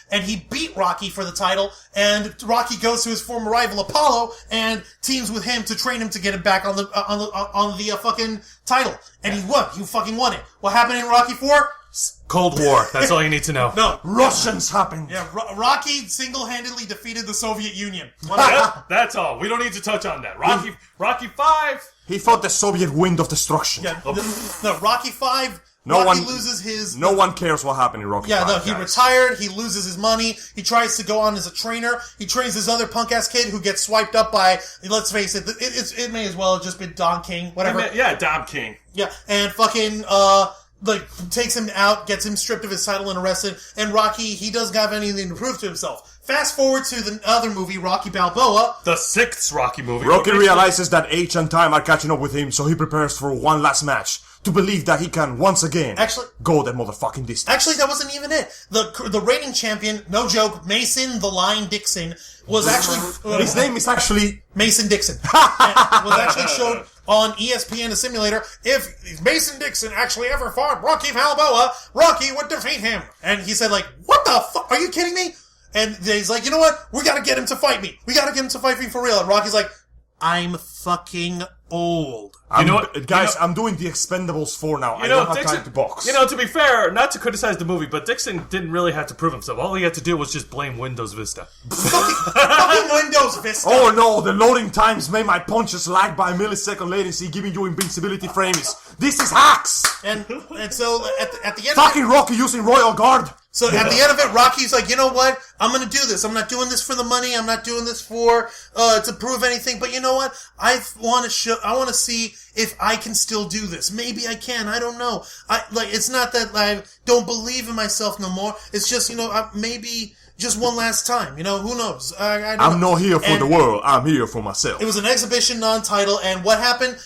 [SPEAKER 4] and he beat Rocky for the title, and Rocky goes to his former rival Apollo, and teams with him to train him to get it back on the fucking title. And he won. He fucking won it. What happened in Rocky 4?
[SPEAKER 2] Cold War. That's all you need to know.
[SPEAKER 4] No.
[SPEAKER 3] Russians happened.
[SPEAKER 4] Yeah, Rocky single-handedly defeated the Soviet Union.
[SPEAKER 2] Yep, that's all. We don't need to touch on that. Rocky 5.
[SPEAKER 3] He fought the Soviet wind of destruction.
[SPEAKER 4] Yeah, no, Rocky 5, Rocky loses his...
[SPEAKER 3] No one cares what happened in Rocky 5.
[SPEAKER 4] Yeah, no, he retired, he loses his money, he tries to go on as a trainer, he trains this other punk-ass kid who gets swiped up by, let's face it, it may as well have just been Don King, whatever.
[SPEAKER 2] Yeah, Dom King.
[SPEAKER 4] Yeah, and fucking, takes him out, gets him stripped of his title and arrested, and Rocky, he doesn't have anything to prove to himself. Fast forward to the other movie, Rocky Balboa.
[SPEAKER 2] The 6th Rocky movie.
[SPEAKER 3] Rocky realizes that age and time are catching up with him, so he prepares for one last match to believe that he can once again go that motherfucking distance.
[SPEAKER 4] Actually, that wasn't even it. The reigning champion, no joke, Mason the Lion Dixon, was actually...
[SPEAKER 3] His name is actually...
[SPEAKER 4] Mason Dixon. Was actually shown on ESPN, a simulator. If Mason Dixon actually ever fought Rocky Balboa, Rocky would defeat him. And he said, like, what the fuck? Are you kidding me? And he's like, you know what? We gotta get him to fight me. We gotta get him to fight me for real. And Rocky's like, I'm fucking old.
[SPEAKER 3] You know what? Guys, I'm doing the Expendables 4 now. I don't have time to box.
[SPEAKER 2] To be fair, not to criticize the movie, but Dixon didn't really have to prove himself. All he had to do was just blame Windows Vista.
[SPEAKER 4] fucking Windows Vista.
[SPEAKER 3] Oh no, the loading times made my punches lag by a millisecond latency, giving you invincibility frames. This is hacks!
[SPEAKER 4] And so, at the end
[SPEAKER 3] fucking
[SPEAKER 4] of it...
[SPEAKER 3] Rocky using Royal Guard!
[SPEAKER 4] So at the end of it, Rocky's like, you know what? I'm gonna do this. I'm not doing this for the money. I'm not doing this for, to prove anything. But you know what? I want to see if I can still do this. Maybe I can. I don't know. It's not that I don't believe in myself no more. It's just, maybe just one last time. Who knows?
[SPEAKER 3] I'm not here for the world. I'm here for myself.
[SPEAKER 4] It was an exhibition non-title, and what happened?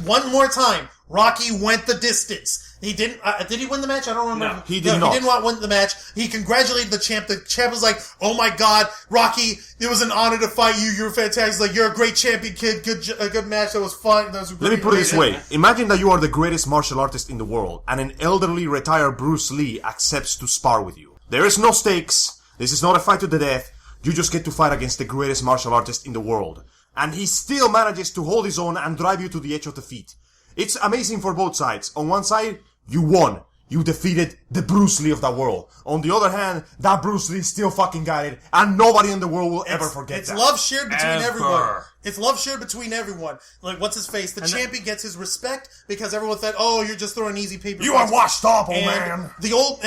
[SPEAKER 4] One more time, Rocky went the distance. He didn't. Did he win the match? I don't remember.
[SPEAKER 3] No, he did not.
[SPEAKER 4] He did not win the match. He congratulated the champ. The champ was like, "Oh my God, Rocky! It was an honor to fight you. You're fantastic. He's like, you're a great champion, kid. Good match. That was fun. Let
[SPEAKER 3] me put it this way: imagine that you are the greatest martial artist in the world, and an elderly retired Bruce Lee accepts to spar with you. There is no stakes. This is not a fight to the death. You just get to fight against the greatest martial artist in the world, and he still manages to hold his own and drive you to the edge of defeat. It's amazing for both sides. On one side, you won. You defeated the Bruce Lee of that world. On the other hand, that Bruce Lee still fucking got it, and nobody in the world will ever forget that.
[SPEAKER 4] It's love shared between everyone. It's love shared between everyone. Like, what's his face? The champion gets his respect because everyone thought, oh, you're just throwing easy paper.
[SPEAKER 3] You are washed up, old man.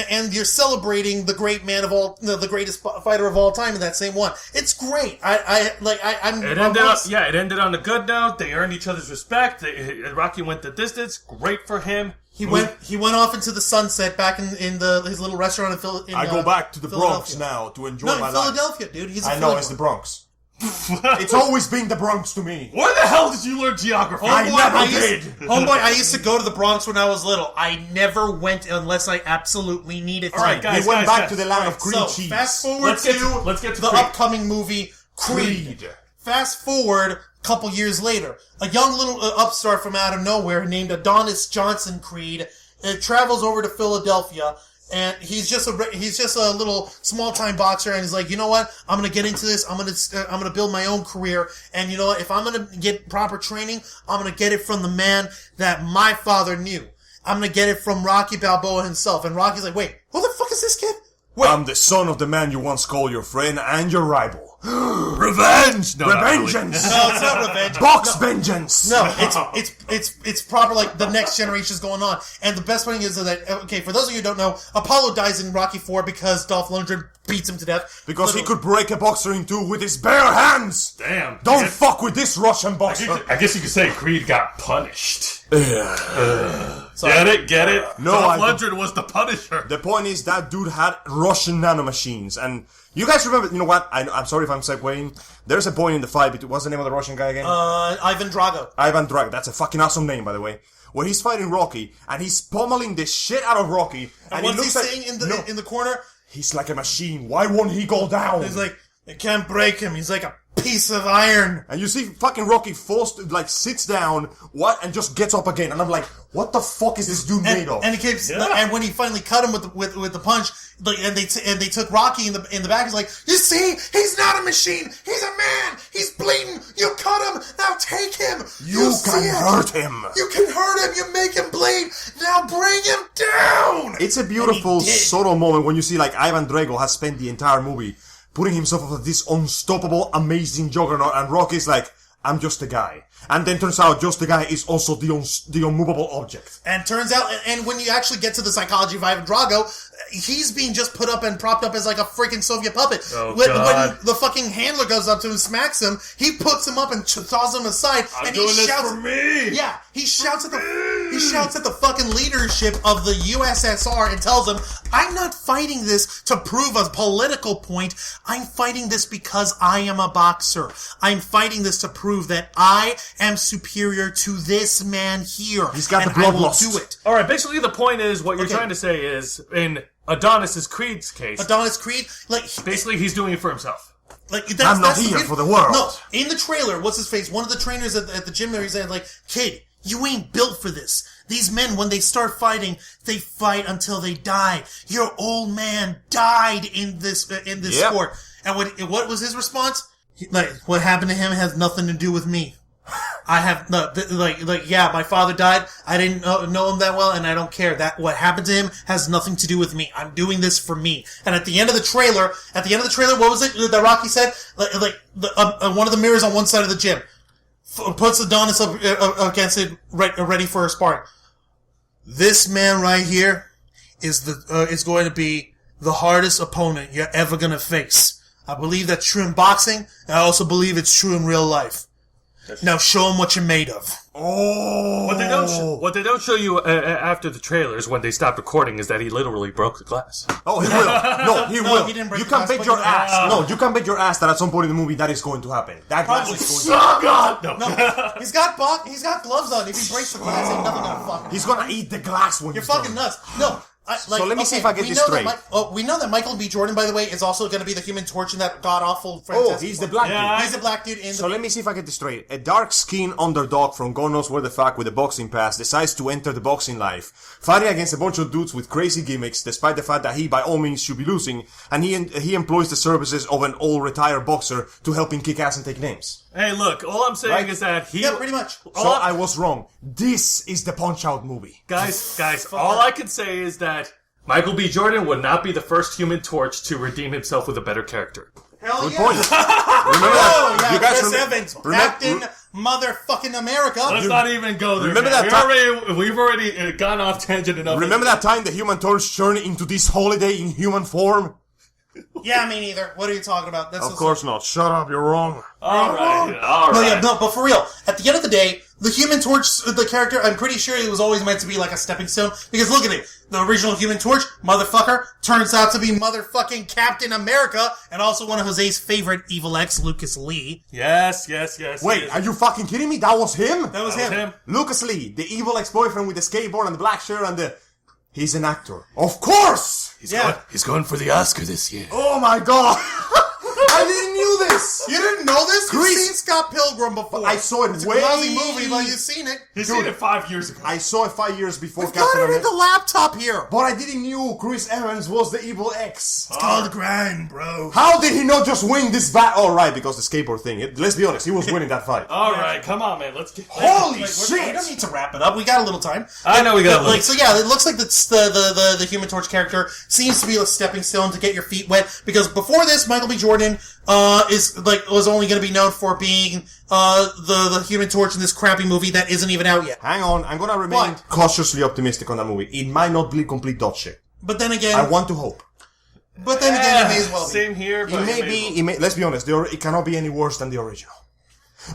[SPEAKER 4] And you're celebrating the great man of all, the greatest fighter of all time in that same one. It's great.
[SPEAKER 2] It ended on a good note. They earned each other's respect. Rocky went the distance. Great for him.
[SPEAKER 4] He went off into the sunset back in his little restaurant in Philadelphia.
[SPEAKER 3] I go back to the Bronx now to enjoy my life.
[SPEAKER 4] No, Philadelphia, dude.
[SPEAKER 3] I know, it's the Bronx. It's always been the Bronx to me.
[SPEAKER 2] Where the hell did you learn geography?
[SPEAKER 3] I never did.
[SPEAKER 4] Homeboy, I used to go to the Bronx when I was little. I never went unless I absolutely needed to.
[SPEAKER 2] All right, guys,
[SPEAKER 3] we went back to the land of cream cheese.
[SPEAKER 4] Fast forward
[SPEAKER 2] let's get to
[SPEAKER 4] the
[SPEAKER 2] Creed.
[SPEAKER 4] upcoming movie, Creed. Fast forward a couple years later, a young little upstart from out of nowhere named Adonis Johnson Creed travels over to Philadelphia. And he's just a little small time boxer, and he's like, you know what? I'm gonna get into this. I'm gonna build my own career. And you know what? If I'm gonna get proper training, I'm gonna get it from the man that my father knew. I'm gonna get it from Rocky Balboa himself. And Rocky's like, wait, who the fuck is this kid? Wait.
[SPEAKER 3] I'm the son of the man you once called your friend and your rival.
[SPEAKER 2] Revenge! No,
[SPEAKER 3] Revengeance!
[SPEAKER 4] No, it's not revenge.
[SPEAKER 3] Box vengeance!
[SPEAKER 4] No, it's proper, like, the next generation's going on. And the best thing is that, okay, for those of you who don't know, Apollo dies in Rocky 4 because Dolph Lundgren beats him to death.
[SPEAKER 3] Because he could break a boxer in two with his bare hands!
[SPEAKER 2] Damn.
[SPEAKER 3] Don't fuck with this Russian boxer!
[SPEAKER 2] I guess you could say Creed got punished.
[SPEAKER 3] Get
[SPEAKER 2] it?
[SPEAKER 3] No,
[SPEAKER 2] Dolph Lundgren was the Punisher.
[SPEAKER 3] The point is that dude had Russian nanomachines, and you guys remember, you know what, I'm sorry if I'm segueing, there's a point in the fight, what's the name of the Russian guy again?
[SPEAKER 4] Ivan Drago.
[SPEAKER 3] Ivan Drago, that's a fucking awesome name, by the way. Where he's fighting Rocky, and he's pummeling the shit out of Rocky,
[SPEAKER 4] and what's he saying in the corner?
[SPEAKER 3] He's like a machine, why won't he go down?
[SPEAKER 4] He's like, I can't break him, he's like a piece of iron.
[SPEAKER 3] And you see fucking Rocky falls, sits down, and just gets up again. And I'm like, what the fuck is this dude made of?
[SPEAKER 4] And he keeps, and when he finally cut him with the punch, and they took Rocky in the back, he's like, you see, he's not a machine, he's a man, he's bleeding, you cut him, now take him,
[SPEAKER 3] You can hurt him.
[SPEAKER 4] You can hurt him, you make him bleed, now bring him down!
[SPEAKER 3] It's a beautiful, subtle moment when you see, Ivan Drago has spent the entire movie putting himself as this unstoppable, amazing juggernaut, and Rocky's like, I'm just a guy. And then turns out just the guy is also the unmovable object.
[SPEAKER 4] And turns out, and when you actually get to the psychology of Ivan Drago, he's being just put up and propped up as like a freaking Soviet puppet. When the fucking handler goes up to him and smacks him, he puts him up and throws him aside. And he shouts,
[SPEAKER 2] for me!
[SPEAKER 4] Yeah, he shouts at the fucking leadership of the USSR and tells them, I'm not fighting this to prove a political point. I'm fighting this because I am a boxer. I'm fighting this to prove that I am superior to this man here.
[SPEAKER 3] He's got the bloodlust.
[SPEAKER 4] I will do it.
[SPEAKER 2] All right, basically the point is, what you're trying to say is, in Adonis Creed's case,
[SPEAKER 4] Adonis Creed,
[SPEAKER 2] basically he's doing it for himself.
[SPEAKER 3] I'm not here for the world.
[SPEAKER 4] No, in the trailer, what's his face? One of the trainers at the gym there, he's saying, kid, you ain't built for this. These men, when they start fighting, they fight until they die. Your old man died in this sport. And what was his response? What happened to him has nothing to do with me. I have no, yeah, my father died. I didn't know him that well, and I don't care. That what happened to him has nothing to do with me. I'm doing this for me. And at the end of the trailer, what was it that Rocky said? One of the mirrors on one side of the gym puts Adonis up against it, ready for a sparring. This man right here is going to be the hardest opponent you're ever gonna face. I believe that's true in boxing, and I also believe it's true in real life. Now show him what you're made of.
[SPEAKER 3] Oh!
[SPEAKER 2] What they don't show you after the trailers when they stop recording is that he literally broke the glass.
[SPEAKER 3] Oh, he will. No, he will.
[SPEAKER 4] He didn't break
[SPEAKER 3] You
[SPEAKER 4] the
[SPEAKER 3] can
[SPEAKER 4] glass,
[SPEAKER 3] bet your
[SPEAKER 4] but
[SPEAKER 3] ass. No, you can bet your ass that at some point in the movie that is going to happen. That glass is going to
[SPEAKER 2] Oh God! No.
[SPEAKER 4] No, he's got gloves on. If he breaks the glass, ain't nothing gonna fuck him.
[SPEAKER 3] He's gonna eat the glass when
[SPEAKER 4] You're
[SPEAKER 3] he's
[SPEAKER 4] fucking
[SPEAKER 3] done.
[SPEAKER 4] nuts. No.
[SPEAKER 3] So let me see if I get this straight.
[SPEAKER 4] We know that Michael B. Jordan, by the way, is also going to be the Human Torch in that god-awful
[SPEAKER 3] Oh,
[SPEAKER 4] Fantastic
[SPEAKER 3] he's the
[SPEAKER 4] Four.
[SPEAKER 3] black dude.
[SPEAKER 4] He's the black dude in
[SPEAKER 3] So let me see if I get this straight. A dark-skinned underdog from God knows where the fuck with a boxing pass decides to enter the boxing life, fighting against a bunch of dudes with crazy gimmicks, despite the fact that he by all means should be losing, and he employs the services of an old retired boxer to help him kick ass and take names.
[SPEAKER 2] Hey, look, all I'm saying is that he...
[SPEAKER 4] Yeah, pretty much.
[SPEAKER 3] So I was wrong. This is the Punch-Out movie.
[SPEAKER 2] Guys, all I can say is that Michael B. Jordan would not be the first Human Torch to redeem himself with a better character.
[SPEAKER 4] Hell
[SPEAKER 3] Good
[SPEAKER 4] yeah.
[SPEAKER 3] point. Remember that?
[SPEAKER 4] Yeah,
[SPEAKER 3] You guys
[SPEAKER 4] Chris Evans, Captain Motherfucking America.
[SPEAKER 2] Let's not even go there.
[SPEAKER 3] Remember
[SPEAKER 2] man.
[SPEAKER 3] that
[SPEAKER 2] We've already gone off tangent enough.
[SPEAKER 3] Remember that time the Human Torch turned into this holiday in human form?
[SPEAKER 4] Yeah, me neither. What are you talking about? That's
[SPEAKER 3] Of course not. Shut up, you're wrong.
[SPEAKER 2] All right.
[SPEAKER 4] No, but for real, at the end of the day, the Human Torch, the character, I'm pretty sure it was always meant to be like a stepping stone. Because look at it. The original Human Torch, motherfucker, turns out to be motherfucking Captain America, and also one of Jose's favorite evil ex, Lucas Lee.
[SPEAKER 2] Yes.
[SPEAKER 3] Wait, are you fucking kidding me? That was him?
[SPEAKER 4] That was him.
[SPEAKER 3] Lucas Lee, the evil ex-boyfriend with the skateboard and the black shirt and the... He's an actor. Of course!
[SPEAKER 2] He's going for the Oscar this year.
[SPEAKER 3] Oh my god! I didn't knew this!
[SPEAKER 4] You didn't know this? You've
[SPEAKER 3] Chris-
[SPEAKER 4] seen Scott Pilgrim before.
[SPEAKER 3] I saw it
[SPEAKER 4] It's
[SPEAKER 3] way...
[SPEAKER 4] a lousy movie, but you've seen it.
[SPEAKER 2] He's seen it 5 years ago.
[SPEAKER 3] I saw it 5 years before
[SPEAKER 4] We've
[SPEAKER 3] Captain
[SPEAKER 4] got it in
[SPEAKER 3] America.
[SPEAKER 4] the laptop here.
[SPEAKER 3] But I didn't knew Chris Evans was the evil ex.
[SPEAKER 4] It's called grind, bro.
[SPEAKER 3] How did he not just win this battle? Oh, right, because the skateboard thing. Let's be honest, he was winning that fight.
[SPEAKER 2] All right, come on, man. Let's get...
[SPEAKER 3] Holy
[SPEAKER 4] We
[SPEAKER 3] shit!
[SPEAKER 4] don't need to wrap it up. We got a little time.
[SPEAKER 2] I know we got a little
[SPEAKER 4] So yeah, it looks like the Human Torch character seems to be a stepping stone to get your feet wet. Because before this, Michael B. Jordan was only going to be known for being the Human Torch in this crappy movie that isn't even out yet.
[SPEAKER 3] Hang on, I'm gonna remain
[SPEAKER 4] What?
[SPEAKER 3] cautiously optimistic on that movie. It might not be complete dog shit.
[SPEAKER 4] But then again,
[SPEAKER 3] I want to hope.
[SPEAKER 4] it may as well be.
[SPEAKER 2] Same here, but
[SPEAKER 3] It may, let's be honest, it cannot be any worse than the original.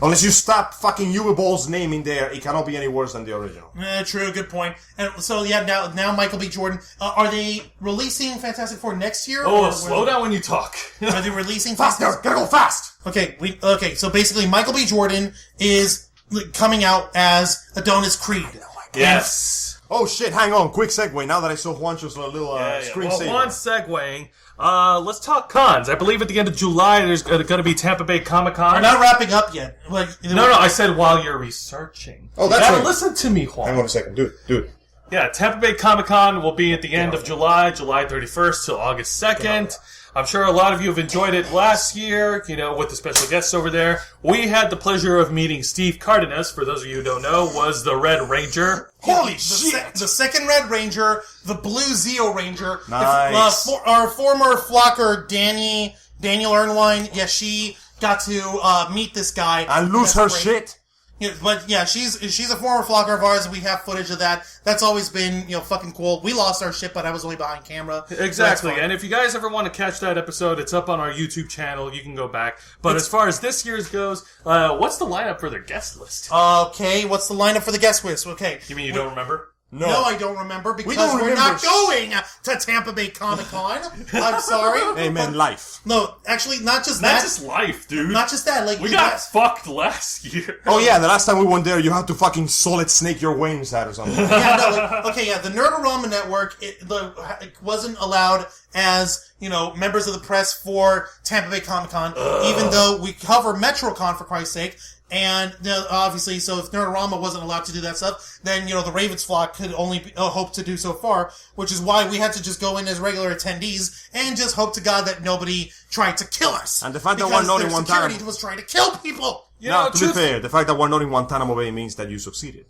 [SPEAKER 3] Unless you stop fucking Uwe Ball's name in there, it cannot be any worse than the original.
[SPEAKER 4] True, good point. And so yeah, now Michael B. Jordan, are they releasing Fantastic Four next year?
[SPEAKER 2] Oh,
[SPEAKER 4] or
[SPEAKER 2] slow down when you talk.
[SPEAKER 4] Are they releasing
[SPEAKER 3] Faster!
[SPEAKER 4] Fantastic?
[SPEAKER 3] Gotta go fast!
[SPEAKER 4] Okay, so basically Michael B. Jordan is coming out as Adonis Creed.
[SPEAKER 2] Yes.
[SPEAKER 3] Oh shit, hang on, quick segue, now that I saw Juancho's little screensaver.
[SPEAKER 2] Well, Juan's segueing. Let's talk cons. I believe at the end of July there's going to be Tampa Bay Comic-Con.
[SPEAKER 4] We're not wrapping up yet.
[SPEAKER 2] No, I said while you're researching.
[SPEAKER 3] Oh, that's
[SPEAKER 2] you gotta
[SPEAKER 3] right.
[SPEAKER 2] listen to me, Juan.
[SPEAKER 3] Hang on a second. Do it.
[SPEAKER 2] Yeah, Tampa Bay Comic-Con will be at the end of July 31st till August 2nd. I'm sure a lot of you have enjoyed it last year, with the special guests over there. We had the pleasure of meeting Steve Cardenas, for those of you who don't know, was the Red Ranger.
[SPEAKER 3] Holy shit!
[SPEAKER 4] The second Red Ranger, the Blue Zeo Ranger.
[SPEAKER 3] Nice.
[SPEAKER 4] Our former flocker, Daniel Ernwine, she got to meet this guy.
[SPEAKER 3] And lose her
[SPEAKER 4] great.
[SPEAKER 3] shit?
[SPEAKER 4] Yeah, but she's a former flocker of ours. We have footage of that. That's always been fucking cool. We lost our shit, but I was only behind camera.
[SPEAKER 2] Exactly. And if you guys ever want to catch that episode, it's up on our YouTube channel. You can go back. But as far as this year's goes, what's the lineup for their guest list?
[SPEAKER 4] Okay, what's the lineup for the guest list? Okay,
[SPEAKER 2] You mean you don't remember?
[SPEAKER 4] No, I don't remember because
[SPEAKER 3] don't
[SPEAKER 4] we're
[SPEAKER 3] remember
[SPEAKER 4] not going to Tampa Bay Comic-Con. I'm sorry.
[SPEAKER 3] Amen, life.
[SPEAKER 4] No, actually, not just
[SPEAKER 2] Not
[SPEAKER 4] that.
[SPEAKER 2] just life, dude.
[SPEAKER 4] Not just that. Like
[SPEAKER 2] we got fucked last year.
[SPEAKER 3] Oh yeah, the last time we went there, you had to fucking solid snake your wings out or something.
[SPEAKER 4] the Nerdorama Network it wasn't allowed as members of the press for Tampa Bay Comic-Con, even though we cover MetroCon for Christ's sake. And obviously, so if Nerdorama wasn't allowed to do that stuff, then the Ravens flock could only hope to do so far, which is why we had to just go in as regular attendees and just hope to God that nobody tried to kill us.
[SPEAKER 3] And the fact that we're not in
[SPEAKER 4] security was trying to kill people.
[SPEAKER 3] To be fair, the fact that we're not in Guantanamo Bay means that you succeeded.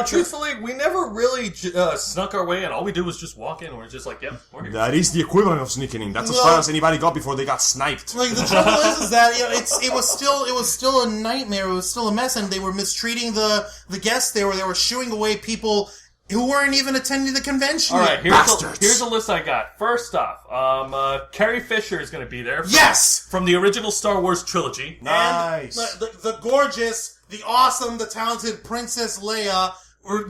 [SPEAKER 2] Truthfully, we never really snuck our way in. All we do was just walk in and we're just like, yep, we're here.
[SPEAKER 3] That is the equivalent of sneaking in. That's as far as anybody got before they got sniped.
[SPEAKER 4] Like the trouble is that it was still a nightmare. It was still a mess, and they were mistreating the guests. They were shooing away people who weren't even attending the convention.
[SPEAKER 2] All right,
[SPEAKER 3] Bastards.
[SPEAKER 2] here's a list I got. First off, Carrie Fisher is going to be there.
[SPEAKER 4] Yes!
[SPEAKER 2] From the original Star Wars trilogy.
[SPEAKER 3] Nice.
[SPEAKER 4] And the gorgeous, the awesome, the talented Princess Leia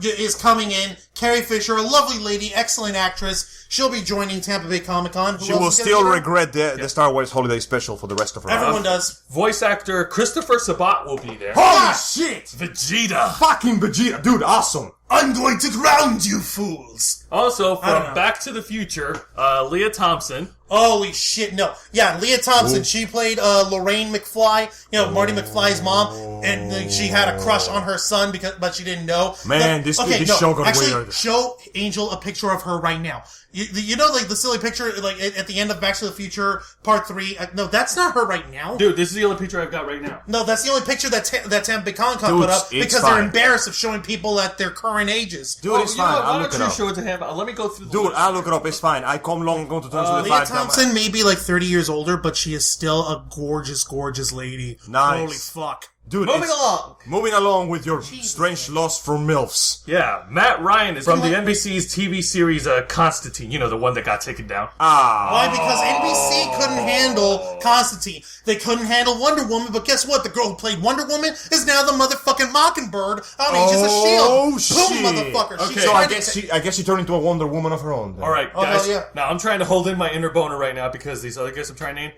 [SPEAKER 4] is coming in. Carrie Fisher, a lovely lady, excellent actress. She'll be joining Tampa Bay Comic-Con.
[SPEAKER 3] She will still regret the Star Wars holiday special for the rest of her life.
[SPEAKER 4] Everyone does.
[SPEAKER 2] Voice actor Christopher Sabat will be there.
[SPEAKER 3] Holy shit!
[SPEAKER 2] Vegeta.
[SPEAKER 3] Fucking Vegeta. Dude, awesome.
[SPEAKER 4] I'm going to ground you fools.
[SPEAKER 2] Also, from Back to the Future, Leah Thompson.
[SPEAKER 4] Holy shit, no. Yeah, Leah Thompson, she played Lorraine McFly, Marty McFly's mom, and she had a crush on her son but she didn't know.
[SPEAKER 3] Man, this show got weird.
[SPEAKER 4] Show Angel a picture of her right now. Like the silly picture, like at the end of Back to the Future Part 3. No, that's not her right now.
[SPEAKER 2] Dude, this is the only picture I've got right now.
[SPEAKER 4] No, that's the only picture that Tampa Bay Comic-Con put up because they're embarrassed of showing people at their current ages.
[SPEAKER 3] Dude, it's fine. I'll
[SPEAKER 2] Why
[SPEAKER 3] look
[SPEAKER 2] don't
[SPEAKER 3] it
[SPEAKER 2] you
[SPEAKER 3] up.
[SPEAKER 2] show it to him? Let me go through the
[SPEAKER 3] Dude,
[SPEAKER 2] list.
[SPEAKER 3] I'll look it up. It's fine. I come long to terms with the
[SPEAKER 4] Leah
[SPEAKER 3] fact that
[SPEAKER 4] Thompson may be like 30 years older, but she is still a gorgeous, gorgeous lady.
[SPEAKER 3] Nice.
[SPEAKER 4] Holy fuck.
[SPEAKER 3] Dude,
[SPEAKER 4] Moving
[SPEAKER 3] along with your strange loss for MILFs.
[SPEAKER 2] Yeah, Matt Ryan is from the NBC's TV series Constantine. The one that got taken down.
[SPEAKER 4] Why? Because NBC couldn't handle Constantine. They couldn't handle Wonder Woman, but guess what? The girl who played Wonder Woman is now the motherfucking Mockingbird on Agents of
[SPEAKER 3] Oh,
[SPEAKER 4] S.H.I.E.L.D. Boom,
[SPEAKER 3] shit.
[SPEAKER 4] motherfucker.
[SPEAKER 2] Okay.
[SPEAKER 4] She's
[SPEAKER 3] So I
[SPEAKER 4] trying
[SPEAKER 3] guess she turned into a Wonder Woman of her own. Then.
[SPEAKER 2] All right,
[SPEAKER 4] Oh,
[SPEAKER 2] guys.
[SPEAKER 4] hell yeah.
[SPEAKER 2] Now, I'm trying to hold in my inner boner right now because these other guys I'm trying to name.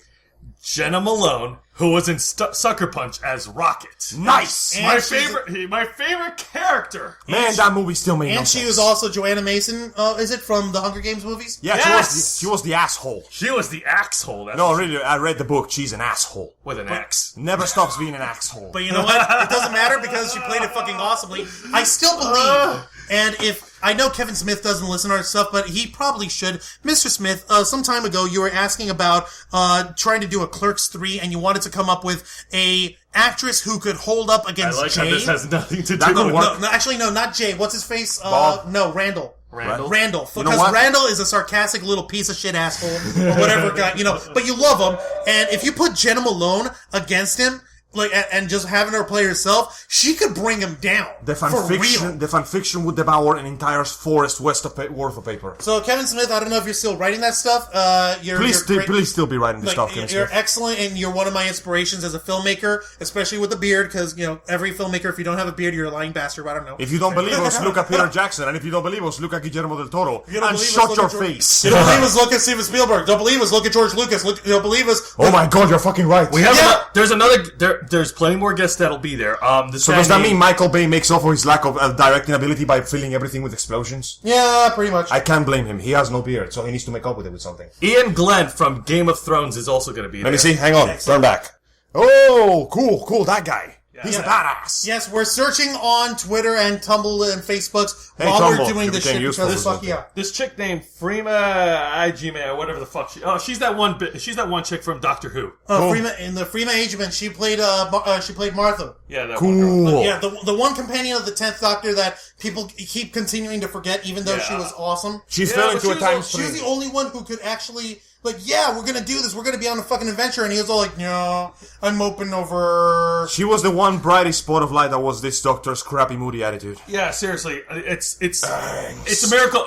[SPEAKER 2] Jenna Malone, who was in Sucker Punch as Rocket.
[SPEAKER 3] Nice.
[SPEAKER 2] My favorite character.
[SPEAKER 3] Man, that movie still made no
[SPEAKER 4] And she
[SPEAKER 3] sense.
[SPEAKER 4] was also Joanna Mason, is it, from the Hunger Games movies?
[SPEAKER 3] Yeah,
[SPEAKER 2] Yes!
[SPEAKER 3] she was the asshole.
[SPEAKER 2] She was the axhole. That's
[SPEAKER 3] No, really, I read the book. She's an asshole.
[SPEAKER 2] with an axe.
[SPEAKER 3] Never stops being an asshole.
[SPEAKER 4] But you know what? It doesn't matter because she played it fucking awesomely. I still believe, and if I know Kevin Smith doesn't listen to our stuff, but he probably should. Mr. Smith, some time ago you were asking about trying to do a Clerks 3, and you wanted to come up with a actress who could hold up
[SPEAKER 2] I
[SPEAKER 4] against
[SPEAKER 2] like
[SPEAKER 4] Jay.
[SPEAKER 2] how this has nothing to
[SPEAKER 3] That
[SPEAKER 2] do
[SPEAKER 3] could
[SPEAKER 2] with
[SPEAKER 3] work.
[SPEAKER 4] No, actually, no, not Jay. What's his face?
[SPEAKER 3] Bob.
[SPEAKER 4] No, Randall.
[SPEAKER 2] Randall.
[SPEAKER 4] Randall,
[SPEAKER 3] You know
[SPEAKER 4] because
[SPEAKER 3] what?
[SPEAKER 4] Randall is a sarcastic little piece of shit asshole or whatever guy, but you love him. And if you put Jenna Malone against him, like, and just having her play herself, she could bring him down.
[SPEAKER 3] The
[SPEAKER 4] for real.
[SPEAKER 3] fan fiction would devour an entire forest worth of paper.
[SPEAKER 4] So Kevin Smith, I don't know if you're still writing that stuff.
[SPEAKER 3] Please still be writing the stuff, Kevin
[SPEAKER 4] You're
[SPEAKER 3] Smith.
[SPEAKER 4] excellent, and you're one of my inspirations as a filmmaker, especially with the beard. Because every filmmaker, if you don't have a beard, you're a lying bastard. I don't know.
[SPEAKER 3] If you don't believe us, look at Peter Jackson, and if you don't believe us, look at Guillermo del Toro,
[SPEAKER 4] You don't
[SPEAKER 3] and
[SPEAKER 4] believe us,
[SPEAKER 3] shut
[SPEAKER 4] look
[SPEAKER 3] your
[SPEAKER 4] at George-
[SPEAKER 3] face.
[SPEAKER 4] You don't believe us? Look at Steven Spielberg. Don't believe us? Look at George Lucas. Don't believe us?
[SPEAKER 3] Oh my God, you're fucking right.
[SPEAKER 2] We have
[SPEAKER 4] Yeah.
[SPEAKER 2] there's another There's plenty more guests that'll be there.
[SPEAKER 3] So does that mean Michael Bay makes up for his lack of directing ability by filling everything with explosions?
[SPEAKER 4] Yeah, pretty much.
[SPEAKER 3] I can't blame him. He has no beard, so he needs to make up with it with something.
[SPEAKER 2] Ian Glenn from Game of Thrones is also going to be there.
[SPEAKER 3] Let me see. Hang on. Turn back. Oh, cool. That guy. He's a badass.
[SPEAKER 4] Yes, we're searching on Twitter and Tumblr and Facebooks while
[SPEAKER 3] Tumblr,
[SPEAKER 4] we're doing
[SPEAKER 3] you
[SPEAKER 4] this
[SPEAKER 3] became
[SPEAKER 4] shit.
[SPEAKER 3] useful
[SPEAKER 4] Because
[SPEAKER 3] for something.
[SPEAKER 2] This chick named Freema Ajime or whatever the fuck she's that one chick from Doctor Who.
[SPEAKER 4] Freema Agent, she played Martha.
[SPEAKER 2] Yeah, that one girl.
[SPEAKER 3] Cool.
[SPEAKER 4] Yeah, the one companion of the 10th Doctor that people keep continuing to forget, even though she was awesome.
[SPEAKER 3] She fell into a time
[SPEAKER 4] She was
[SPEAKER 3] stream.
[SPEAKER 4] the only one who could actually, like, yeah, we're gonna do this, we're gonna be on a fucking adventure, and he was all like, no, I'm moping over...
[SPEAKER 3] She was the one brightest spot of light that was this Doctor's crappy, moody attitude.
[SPEAKER 2] Yeah, seriously, it's a miracle.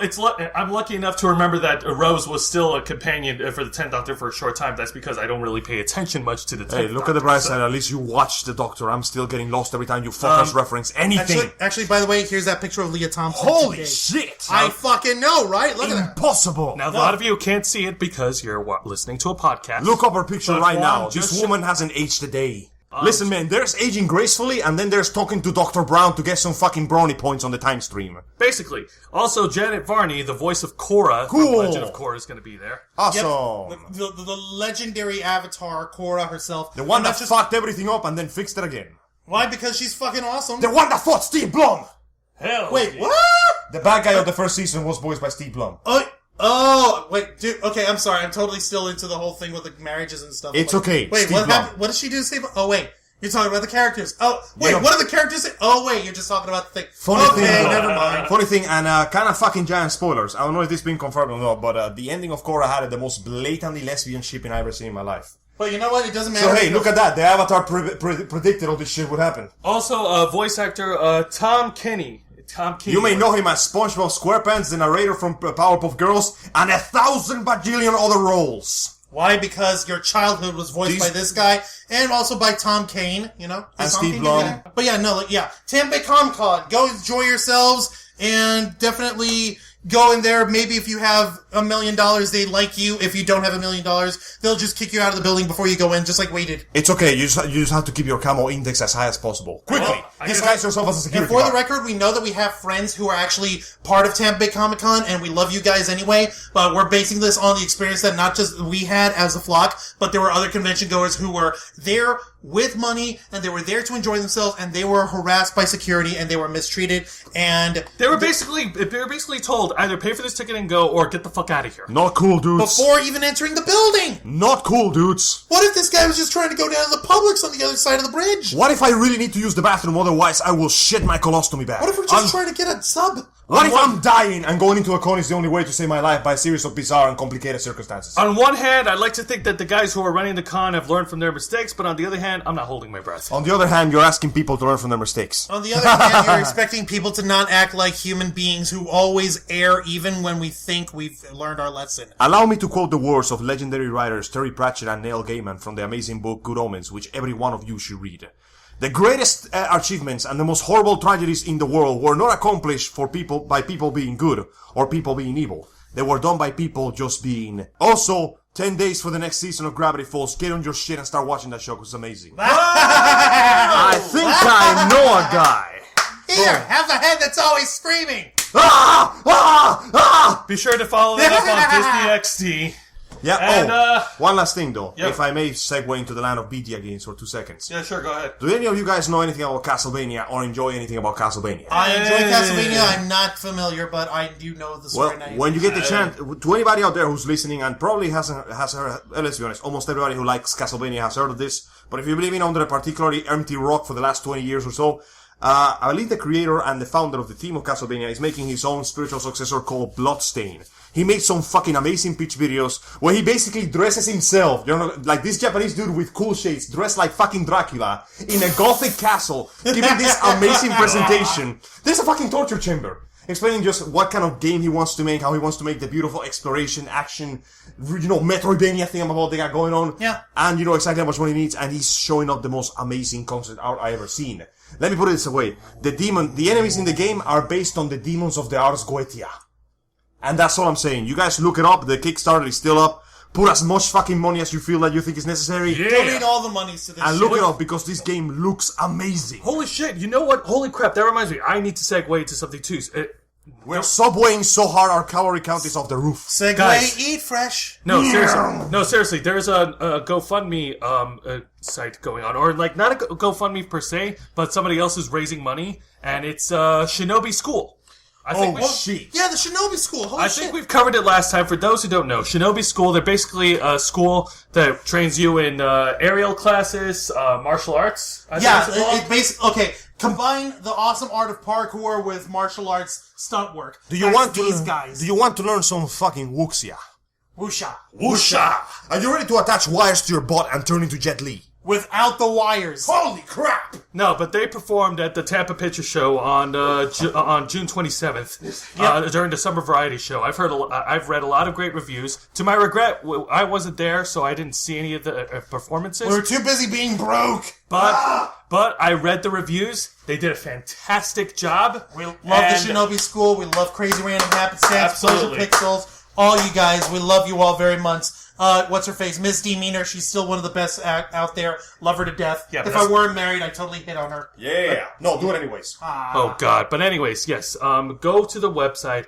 [SPEAKER 2] I'm lucky enough to remember that Rose was still a companion for the 10th Doctor for a short time. That's because I don't really pay attention much to the 10th Doctor.
[SPEAKER 3] Hey, look at the bright side. At least you watch the Doctor. I'm still getting lost every time you fuckers reference anything.
[SPEAKER 4] Actually, by the way, here's that picture of Leah Thompson.
[SPEAKER 3] Holy
[SPEAKER 4] today.
[SPEAKER 3] shit!
[SPEAKER 4] I fucking know, right? Look at that.
[SPEAKER 3] Impossible!
[SPEAKER 2] Now, a lot of you can't see it because you're listening to a podcast.
[SPEAKER 3] Look up her picture
[SPEAKER 2] But
[SPEAKER 3] right
[SPEAKER 2] Juan
[SPEAKER 3] now. This
[SPEAKER 2] just
[SPEAKER 3] woman hasn't aged a day. Listen, man, there's aging gracefully, and then there's talking to Dr. Brown to get some fucking brownie points on the time stream.
[SPEAKER 2] Basically. Also, Janet Varney, the voice of Korra from
[SPEAKER 3] Cool.
[SPEAKER 2] Legend of Korra, is going to be there.
[SPEAKER 3] Awesome.
[SPEAKER 4] Yep. The legendary avatar, Korra herself.
[SPEAKER 3] The one
[SPEAKER 4] And
[SPEAKER 3] that
[SPEAKER 4] that's
[SPEAKER 3] fucked everything up and then fixed it again.
[SPEAKER 4] Why? Because she's fucking awesome.
[SPEAKER 3] The one that fought Steve Blum!
[SPEAKER 2] Hell.
[SPEAKER 4] Wait,
[SPEAKER 2] yeah.
[SPEAKER 4] what?
[SPEAKER 3] The bad guy of the first season was voiced by Steve Blum.
[SPEAKER 4] Oh, wait, dude, okay, I'm sorry, I'm totally still into the whole thing with the marriages and stuff.
[SPEAKER 3] It's okay,
[SPEAKER 4] Wait,
[SPEAKER 3] Steve
[SPEAKER 4] what
[SPEAKER 3] Blum.
[SPEAKER 4] happened? What did she do to Steve? Oh, wait, you're talking about the characters. Oh, wait,
[SPEAKER 3] Yeah.
[SPEAKER 4] what do the characters say? Oh, wait, you're just talking about the thing.
[SPEAKER 3] Funny
[SPEAKER 4] Okay,
[SPEAKER 3] thing,
[SPEAKER 4] never mind.
[SPEAKER 3] Funny thing, and kind of fucking giant spoilers. I don't know if this has been confirmed or not, but the ending of Korra had the most blatantly lesbian shipping I've ever seen in my life.
[SPEAKER 4] But you know what? It doesn't matter.
[SPEAKER 3] So hey, look at that. The Avatar predicted all this shit would happen.
[SPEAKER 2] Also, voice actor Tom Kenny.
[SPEAKER 3] You may know him as SpongeBob SquarePants, the narrator from Powerpuff Girls, and 1,000 bajillion other roles.
[SPEAKER 4] Why? Because your childhood was voiced by this guy, and also by Tom Kane, you know?
[SPEAKER 3] And
[SPEAKER 4] Tom
[SPEAKER 3] Steve
[SPEAKER 4] Kane,
[SPEAKER 3] Blum.
[SPEAKER 4] yeah. But yeah, no, like, yeah. Tampa Comic Con. Go enjoy yourselves, and definitely go in there. Maybe if you have $1 million, they like you. If you don't have $1 million, they'll just kick you out of the building before you go in, just like we did.
[SPEAKER 3] It's okay. You just have to keep your camo index as high as possible. Quickly, disguise yourself as a security
[SPEAKER 4] And for the
[SPEAKER 3] guard.
[SPEAKER 4] record, we know that we have friends who are actually part of Tampa Bay Comic Con, and we love you guys anyway, but we're basing this on the experience that not just we had as a flock, but there were other convention goers who were there with money, and they were there to enjoy themselves, and they were harassed by security, and they were mistreated, and
[SPEAKER 2] They were basically told either pay for this ticket and go or get the fuck out of here.
[SPEAKER 3] Not cool, dudes.
[SPEAKER 4] before even entering the building!
[SPEAKER 3] Not cool, dudes.
[SPEAKER 4] What if this guy was just trying to go down to the Publix on the other side of the bridge?
[SPEAKER 3] What if I really need to use the bathroom, otherwise I will shit my colostomy bag?
[SPEAKER 4] What if we're just trying to get a sub?
[SPEAKER 3] What if I'm dying and going into a con is the only way to save my life by a series of bizarre and complicated circumstances?
[SPEAKER 2] On one hand, I'd like to think that the guys who are running the con have learned from their mistakes, but on the other hand, I'm not holding my breath.
[SPEAKER 3] On the other hand, you're asking people to learn from their mistakes.
[SPEAKER 4] On the other hand, you're expecting people to not act like human beings who always err even when we think we've learned our lesson.
[SPEAKER 3] Allow me to quote the words of legendary writers Terry Pratchett and Neil Gaiman from the amazing book Good Omens, which every one of you should read. The greatest achievements and the most horrible tragedies in the world were not accomplished by people being good or people being evil. They were done by people just being. Also, 10 days for the next season of Gravity Falls. Get on your shit and start watching that show because it's amazing. I think I know a guy.
[SPEAKER 4] Here, have the head that's always screaming.
[SPEAKER 2] Be sure to follow that up on Disney XD.
[SPEAKER 3] Yeah,
[SPEAKER 2] And,
[SPEAKER 3] one last thing though.
[SPEAKER 2] Yep.
[SPEAKER 3] If I may segue into the land of BTA games for 2 seconds.
[SPEAKER 2] Yeah, sure, go ahead.
[SPEAKER 3] Do any of you guys know anything about Castlevania or enjoy anything about Castlevania?
[SPEAKER 4] I enjoy Castlevania. I'm not familiar, but I do know the story.
[SPEAKER 3] Well, when you get the chance, to anybody out there who's listening and probably has heard, let's be honest, almost everybody who likes Castlevania has heard of this, but if you've been living under a particularly empty rock for the last 20 years or so, I believe the creator and the founder of the theme of Castlevania is making his own spiritual successor called Bloodstain. He made some fucking amazing pitch videos where he basically dresses himself, you know, like this Japanese dude with cool shades, dressed like fucking Dracula, in a gothic castle, giving this amazing presentation. There's a fucking torture chamber. Explaining just what kind of game he wants to make, how he wants to make the beautiful exploration, action, you know, Metroidvania thing about they got going on.
[SPEAKER 4] Yeah.
[SPEAKER 3] And you know exactly how much money he needs, and he's showing up the most amazing concept art I ever seen. Let me put it this way. The enemies in the game are based on the demons of the Ars Goetia. And that's all I'm saying. You guys look it up. The Kickstarter is still up. Put as much fucking money as you feel that you think is necessary.
[SPEAKER 4] Donate all the monies to this
[SPEAKER 3] And
[SPEAKER 4] shit.
[SPEAKER 3] look it up, because this game looks amazing.
[SPEAKER 2] Holy shit, you know what? Holy crap, that reminds me. I need to segue to something too.
[SPEAKER 3] We're subwaying so hard our calorie count is off the roof.
[SPEAKER 4] Segway,
[SPEAKER 2] Guys.
[SPEAKER 4] eat fresh.
[SPEAKER 2] No, seriously. No, seriously. There's a GoFundMe site going on, or like not a GoFundMe per se, but somebody else is raising money, and it's Shinobi School. I think
[SPEAKER 3] shit.
[SPEAKER 4] Yeah, the Shinobi School. Holy
[SPEAKER 2] I
[SPEAKER 4] shit.
[SPEAKER 2] think we've covered it last time. For those who don't know, Shinobi School, they're basically a school that trains you in aerial classes, martial arts. I
[SPEAKER 4] Yeah,
[SPEAKER 2] think it's called.
[SPEAKER 4] it basically, okay, combine the awesome art of parkour with martial arts stunt work.
[SPEAKER 3] Do you
[SPEAKER 4] That's
[SPEAKER 3] want
[SPEAKER 4] these guys?
[SPEAKER 3] Do you want to learn some fucking wuxia?
[SPEAKER 4] Wusha.
[SPEAKER 3] Wusha! Are you ready to attach wires to your butt and turn into Jet Li?
[SPEAKER 4] Without the wires.
[SPEAKER 3] Holy crap!
[SPEAKER 2] No, but they performed at the Tampa Picture Show on June 27th during the Summer Variety Show. I've read a lot of great reviews. To my regret, I wasn't there, so I didn't see any of the performances.
[SPEAKER 4] We were too busy being broke.
[SPEAKER 2] But I read the reviews. They did a fantastic job.
[SPEAKER 4] We love the Shinobi School. We love Crazy Random Happenstance.
[SPEAKER 2] Absolutely.
[SPEAKER 4] Pleasure Pixels. All you guys. We love you all very much. What's her face? Miss Demeanor. She's still one of the best out there. Love her to death.
[SPEAKER 2] Yeah,
[SPEAKER 4] if I weren't married, I'd totally hit on her.
[SPEAKER 3] Yeah. No, do it anyways.
[SPEAKER 2] Oh God! But anyways, yes. Go to the website.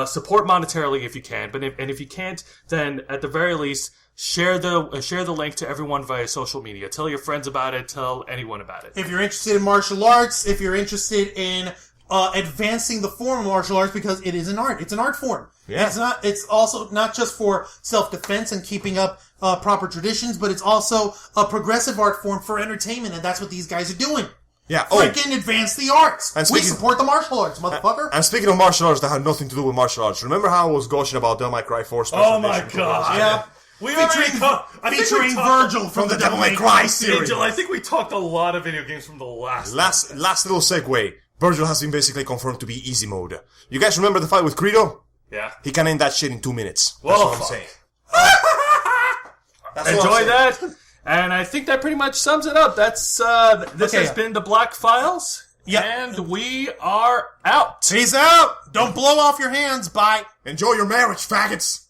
[SPEAKER 2] Support monetarily if you can. But if you can't, then at the very least, share the link to everyone via social media. Tell your friends about it. Tell anyone about it.
[SPEAKER 4] If you're interested in martial arts, if you're interested in advancing the form of martial arts, because it is an art. It's an art form.
[SPEAKER 3] Yeah.
[SPEAKER 4] It's also not just for self-defense and keeping up proper traditions, but it's also a progressive art form for entertainment, and that's what these guys are doing.
[SPEAKER 3] Yeah.
[SPEAKER 4] Freaking advance the arts.
[SPEAKER 3] And
[SPEAKER 4] We
[SPEAKER 3] speaking-
[SPEAKER 4] support the martial arts, motherfucker.
[SPEAKER 3] And speaking of martial arts that had nothing to do with martial arts, remember how I was gushing about Devil May Cry 4 Special
[SPEAKER 2] Oh my
[SPEAKER 3] Edition?
[SPEAKER 2] God!
[SPEAKER 4] Yeah.
[SPEAKER 2] We
[SPEAKER 4] Featuring Virgil from the Devil May Cry series.
[SPEAKER 2] Angel, I think we talked a lot of video games from the last.
[SPEAKER 3] Last little segue. Virgil has been basically confirmed to be easy mode. You guys remember the fight with Credo?
[SPEAKER 2] Yeah.
[SPEAKER 3] He can end that shit in 2 minutes. That's
[SPEAKER 2] Well,
[SPEAKER 3] what I'm
[SPEAKER 2] fuck.
[SPEAKER 3] saying. That's what I'm
[SPEAKER 2] Enjoy
[SPEAKER 3] saying.
[SPEAKER 2] that. And I think that pretty much sums it up. That's this
[SPEAKER 4] Okay.
[SPEAKER 2] has been the Black Files.
[SPEAKER 4] Yeah.
[SPEAKER 2] And we are out.
[SPEAKER 4] Peace out. Don't blow off your hands. Bye.
[SPEAKER 3] Enjoy your marriage, faggots!